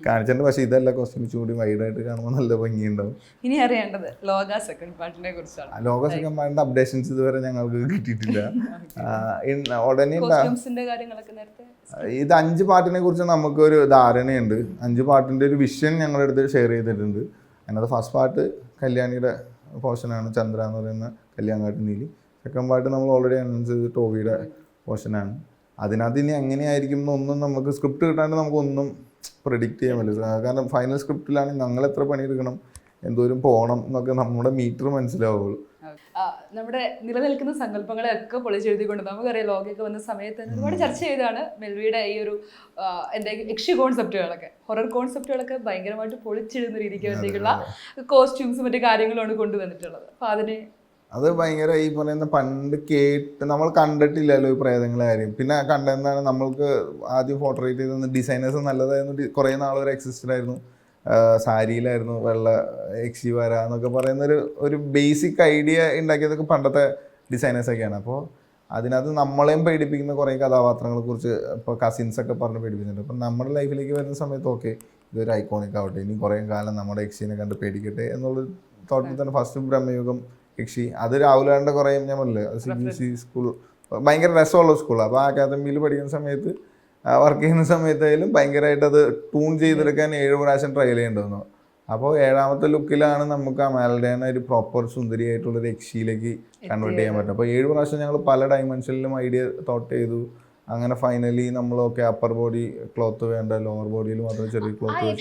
കാണിച്ചിട്ടുണ്ട്. പക്ഷേ ഇതല്ല കോസ്റ്റ്യൂം ചൂടി വൈഡായിട്ട് കാണുമ്പോൾ നല്ല ഭംഗിയുണ്ടാവും. ഇനി അറിയേണ്ടത് ലോക സെക്കൻഡ് പാർട്ടിനെ കുറിച്ചാണ്. ലോക സെക്കൻഡ് പാർട്ടിന്റെ അപ്ഡേഷൻസ് ഇതുവരെ ഞങ്ങൾക്ക് കിട്ടിയിട്ടില്ല. ഉടനെ ഇത് 5 പാർട്ടിനെ കുറിച്ച് നമുക്കൊരു ധാരണയുണ്ട്. 5 പാർട്ടിന്റെ ഒരു വിഷൻ ഞങ്ങളുടെ അടുത്ത് ഷെയർ ചെയ്തിട്ടുണ്ട്. അതിനകത്ത് ഫസ്റ്റ് പാർട്ട് കല്യാണിയുടെ പോർഷനാണ്, ചന്ദ്ര എന്ന് പറയുന്ന കല്യാണാട്ട് നീലി. സെക്കൻഡ് പാർട്ട് നമ്മൾ ഓൾറെഡി അനൗൺസ് ചെയ്ത് ടോവിയുടെ പോർഷനാണ്. അതിനകത്ത് ഇനി എങ്ങനെയായിരിക്കും എന്നൊന്നും നമുക്ക് സ്ക്രിപ്റ്റ് കിട്ടാണ്ട് നമുക്കൊന്നും പ്രെഡിക്റ്റ് ചെയ്യാൻ പറ്റില്ല. കാരണം ഫൈനൽ സ്ക്രിപ്റ്റിലാണെങ്കിൽ ഞങ്ങൾ എത്ര പണിയെടുക്കണം, എന്തോരം പോകണം എന്നൊക്കെ നമ്മുടെ മീറ്റർ മനസ്സിലാവുള്ളൂ. നമ്മുടെ നിലനിൽക്കുന്ന സങ്കല്പങ്ങളെ ഒക്കെ പൊളിച്ചെഴുതിക്കൊണ്ട് നമുക്കറിയാം ലോകയൊക്കെ വന്ന സമയത്ത് തന്നെ ഒരുപാട് ചർച്ച ചെയ്താണ് മെൽവിയുടെ ഈ ഒരു എന്താ യക്ഷി കോൺസെപ്റ്റുകളൊക്കെ ഹൊറർ കോൺസെപ്റ്റുകളൊക്കെ ഭയങ്കരമായിട്ട് പൊളിച്ചെഴുതുന്ന രീതിക്ക് വേണ്ടിയിട്ടുള്ള കോസ്റ്റ്യൂംസും മറ്റു കാര്യങ്ങളുമാണ് കൊണ്ടുവന്നിട്ടുള്ളത്. അപ്പൊ അതിന് അത് ഭയങ്കര ഈ പറയുന്ന പണ്ട് കേട്ട് നമ്മൾ കണ്ടിട്ടില്ലല്ലോ ഈ പ്രേതങ്ങളെ കാര്യം. പിന്നെ കണ്ടെന്താണ് നമ്മൾക്ക് ആദ്യം ഫോട്ടോറേറ്റ് ചെയ്ത ഡിസൈനേഴ്സ് നല്ലതായിരുന്നു. കുറേ നാൾ ഒരു എക്സിസ്റ്റഡ് ആയിരുന്നു. സാരിയിലായിരുന്നു വെള്ള യക്ഷി വര എന്നൊക്കെ പറയുന്ന ഒരു ബേസിക് ഐഡിയ ഉണ്ടാക്കിയതൊക്കെ പണ്ടത്തെ ഡിസൈനേഴ്സൊക്കെയാണ്. അപ്പോൾ അതിനകത്ത് നമ്മളെയും പേടിപ്പിക്കുന്ന കുറേ കഥാപാത്രങ്ങളെ കുറിച്ച് ഇപ്പോൾ കസിൻസൊക്കെ പറഞ്ഞ് പേടിപ്പിച്ചിട്ടുണ്ട്. അപ്പം നമ്മുടെ ലൈഫിലേക്ക് വരുന്ന സമയത്ത് ഓക്കെ ഇതൊരു ഐക്കോണിക് ആവട്ടെ, ഇനി കുറേ കാലം നമ്മുടെ യക്ഷിനെ കണ്ട് പേടിക്കട്ടെ എന്നുള്ള തോട്ടിൽ തന്നെ ഫസ്റ്റ് ബ്രഹ്മയുഗം യക്ഷി അത് രാഹുലാണ്ട് കുറേ ഞാൻ പറഞ്ഞില്ലേ CBSE സ്കൂൾ ഭയങ്കര രസമുള്ള സ്കൂളാണ്. അപ്പോൾ ആ അക്കാദമിയിൽ പഠിക്കുന്ന സമയത്ത് വർക്ക് ചെയ്യുന്ന സമയത്തായാലും ഭയങ്കരമായിട്ട് അത് ട്യൂൺ ചെയ്തെടുക്കാൻ 7 പ്രാവശ്യം ട്രയൽ ചെയ്യേണ്ടതെന്നു. അപ്പോൾ 7ാമത്തെ ലുക്കിലാണ് നമുക്ക് ആ മാൽഡേനെ ഒരു പ്രോപ്പർ സുന്ദരിയായിട്ടുള്ളൊരു യക്ഷിയിലേക്ക് കൺവേർട്ട് ചെയ്യാൻ പറ്റും. അപ്പോൾ 7 പ്രാവശ്യം ഞങ്ങൾ പല ഡയമെൻഷനിലും ഐഡിയ തോട്ട് ചെയ്തു. അങ്ങനെ ഫൈനലി നമ്മളൊക്കെ അപ്പർ ബോഡി ക്ലോത്ത് വേണ്ട, ലോവർ ബോഡിയിൽ മാത്രം ചെറിയ ക്ലോത്ത്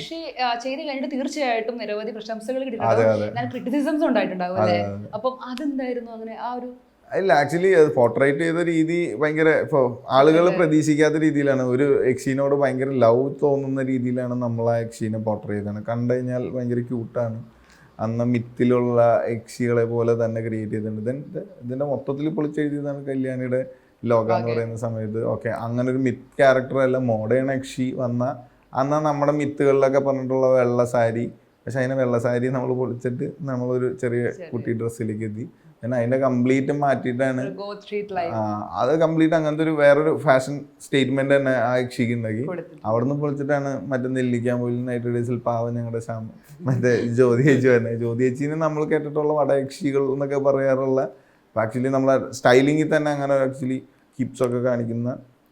ചെയ്ത് കഴിഞ്ഞിട്ട് തീർച്ചയായിട്ടും നിരവധി പ്രശംസകൾ കിട്ടിയിട്ടുണ്ട്, ക്രിറ്റിസിസംസ് ഉണ്ടായിട്ടുണ്ടാവും അല്ലേ? അപ്പം അതെന്തായിരുന്നു അങ്ങനെ ആ ഒരു ഇല്ല ആക്ച്വലി അത് പോർട്രേറ്റ് ചെയ്ത രീതി ഭയങ്കര ഇപ്പോൾ ആളുകൾ പ്രതീക്ഷിക്കാത്ത രീതിയിലാണ്. ഒരു യക്ഷീനോട് ഭയങ്കര ലവ് തോന്നുന്ന രീതിയിലാണ് നമ്മൾ ആ യക്ഷീനെ പോർട്രേറ്റ് ചെയ്തത്. കണ്ടു കഴിഞ്ഞാൽ ഭയങ്കര ക്യൂട്ടാണ്. അന്ന് മിത്തിലുള്ള യക്ഷികളെ പോലെ തന്നെ ക്രിയേറ്റ് ചെയ്തിട്ടുണ്ട്. ഇതിൻ്റെ മൊത്തത്തിൽ പൊളിച്ചെഴുതിയതാണ് കല്യാണിയുടെ ലോക എന്ന് പറയുന്ന സമയത്ത്. ഓക്കെ അങ്ങനെ ഒരു മിത്ത് ക്യാരക്ടർ അല്ല, മോഡേൺ യക്ഷി വന്ന അന്ന് നമ്മുടെ മിത്തുകളിലൊക്കെ പറഞ്ഞിട്ടുള്ള വെള്ള സാരി. പക്ഷെ അതിനെ വെള്ള സാരി നമ്മൾ പൊളിച്ചിട്ട് നമ്മളൊരു ചെറിയ കുട്ടി ഡ്രസ്സിലേക്ക് എത്തി. പിന്നെ അതിന്റെ കംപ്ലീറ്റ് മാറ്റിയിട്ടാണ് അത് കംപ്ലീറ്റ് അങ്ങനത്തെ ഒരു വേറൊരു ഫാഷൻ സ്റ്റേറ്റ്മെന്റ് തന്നെ ആ യക്ഷിക്ക് ഉണ്ടാക്കി. അവിടുന്ന് പൊളിച്ചിട്ടാണ് മറ്റേ നെല്ലിക്കാൻ പോലും നൈറ്റ് ഡേയ്സിൽ പാവം ഞങ്ങളുടെ മറ്റേ ജ്യോതി ചേച്ചി വരുന്നത്. ജ്യോതി ചേച്ചീനെ നമ്മൾ കേട്ടിട്ടുള്ള വടയക്ഷികൾ എന്നൊക്കെ പറയാറുള്ള ആക്ച്വലി നമ്മളെ സ്റ്റൈലിങ്ങിൽ തന്നെ അങ്ങനെ ആക്ച്വലി ഹിപ്സൊക്കെ കാണിക്കുന്ന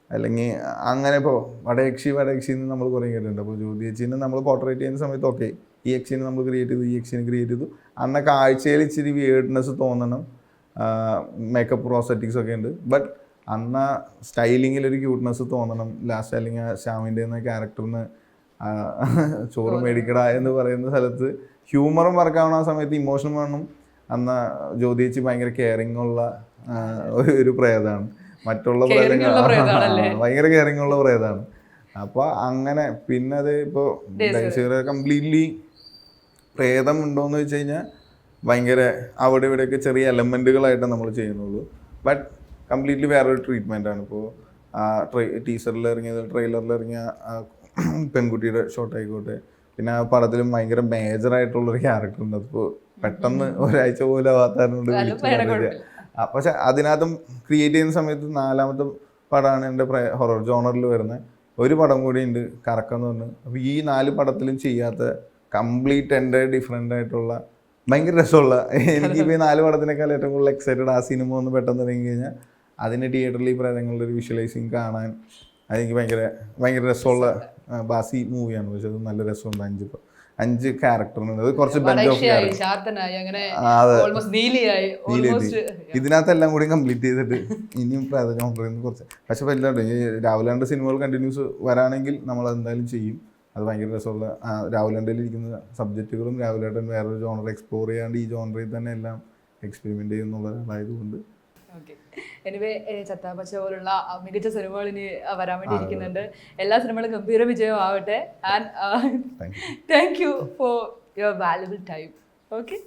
അല്ലെങ്കിൽ അങ്ങനെ ഇപ്പോൾ വടയക്ഷി എന്ന് നമ്മൾ കുറേ കേട്ടിട്ടുണ്ട്. അപ്പോൾ ജ്യോതി ചേച്ചീനെ നമ്മൾ പോർട്രേറ്റ് ചെയ്യുന്ന സമയത്ത് ഓക്കെ ഈ യക്ഷിനെ നമ്മൾ ക്രിയേറ്റ് ചെയ്തു, ഈ യക്ഷിനെ ക്രിയേറ്റ് ചെയ്തു. അന്ന കാഴ്ചയിൽ ഇച്ചിരി വിയേർഡ്നെസ് തോന്നണം, മേക്കപ്പ് പ്രോസറ്റിക്സ് ഒക്കെ ഉണ്ട്. ബട്ട് അന്ന സ്റ്റൈലിങ്ങിൽ ഒരു ക്യൂട്ട്നെസ് തോന്നണം. ലാസ്റ്റ് അല്ലെങ്കിൽ ശ്യാമിൻ്റെ എന്ന ക്യാരക്ടറിന് ചോറ് മേടിക്കട എന്ന് പറയുന്ന സ്ഥലത്ത് ഹ്യൂമറും വർക്കാവണം. ആ സമയത്ത് ഇമോഷനും വേണം. അന്ന് ജ്യോതി ചേച്ചി ഭയങ്കര കെയറിങ് ഉള്ള ഒരു പ്രേതമാണ്. മറ്റുള്ള പ്രേതങ്ങൾ ഭയങ്കര കെയറിങ് ഉള്ള പ്രേതമാണ്. അപ്പോൾ അങ്ങനെ പിന്നെ അത് ഇപ്പോൾ കംപ്ലീറ്റ്ലി പ്രേതം ഉണ്ടോയെന്ന് വെച്ച് കഴിഞ്ഞാൽ ഭയങ്കര അവിടെ ഇവിടെയൊക്കെ ചെറിയ എലമെൻറ്റുകളായിട്ട് നമ്മൾ ചെയ്യുന്നുള്ളൂ. ബട്ട് കംപ്ലീറ്റ്ലി വേറൊരു ട്രീറ്റ്മെൻറ്റാണ്. ഇപ്പോൾ ടീസറിൽ ഇറങ്ങിയത് ട്രെയിലറിൽ ഇറങ്ങിയ പെൺകുട്ടിയുടെ ഷോട്ട് ആയിക്കോട്ടെ, പിന്നെ ആ പടത്തിലും ഭയങ്കര മേജറായിട്ടുള്ളൊരു ക്യാരക്ടർ ഉണ്ട്. അതിപ്പോൾ പെട്ടെന്ന് ഒരാഴ്ച പോലും ആവാത്തതുകൊണ്ട് പക്ഷെ അതിനകത്തും ക്രിയേറ്റ് ചെയ്യുന്ന സമയത്ത് 4ാമത്തെ പടമാണ് എൻ്റെ ഹൊറർ ജോണറിൽ വരുന്നത്. ഒരു പടം കൂടി ഉണ്ട് കറക്കം എന്ന് പറഞ്ഞു. അപ്പോൾ ഈ 4 പടത്തിലും ചെയ്യാത്ത കംപ്ലീറ്റ് എൻ്റെ ഡിഫറെൻ്റ് ആയിട്ടുള്ള ഭയങ്കര രസമുള്ള എനിക്കിപ്പോൾ ഈ 4 പടത്തിനേക്കാൾ ഏറ്റവും കൂടുതൽ എക്സൈറ്റഡ് ആ സിനിമ ഒന്ന് പെട്ടെന്ന് ഇറങ്ങി കഴിഞ്ഞാൽ അതിന് തിയേറ്ററിൽ ഈ പ്രേതങ്ങളുടെ ഒരു വിഷ്വലൈസിങ് കാണാൻ അതെനിക്ക് ഭയങ്കര രസമുള്ള ബാസി മൂവിയാണ്. പക്ഷെ അത് നല്ല രസമുണ്ട്. 5 ക്യാരക്ടറുണ്ട്. അത് കുറച്ച് ബെഞ്ച് ഓഫ് ഇതിനകത്തെല്ലാം കൂടി കംപ്ലീറ്റ് ചെയ്തിട്ട് ഇനിയും പ്രേതം കുറച്ച് പക്ഷെ വലുതായിട്ട് ഈ രാഹുലാൻ്റെ സിനിമകൾ കണ്ടിന്യൂസ് വരാണെങ്കിൽ നമ്മൾ എന്തായാലും ചെയ്യും. അത് ഭയങ്കര രസമുള്ള രാഹുലാൻ്റെയിൽ ഇരിക്കുന്ന സബ്ജക്റ്റുകളും രാഹുലേട്ടൻ വേറൊരു ജോണർ എക്സ്പ്ലോർ ചെയ്യാണ്ട് ഈ ജോണറിൽ തന്നെ എല്ലാം എക്സ്പെരിമെൻ്റ് ചെയ്യുന്നുള്ളതായതുകൊണ്ട് എനിവേ ചത്താപ്പച്ച പോലുള്ള മികച്ച സിനിമകൾ ഇനി വരാൻ വേണ്ടി ഇരിക്കുന്നുണ്ട്. എല്ലാ സിനിമകളും ഗംഭീര വിജയമാവട്ടെ. And thank you for your valuable time. Okay.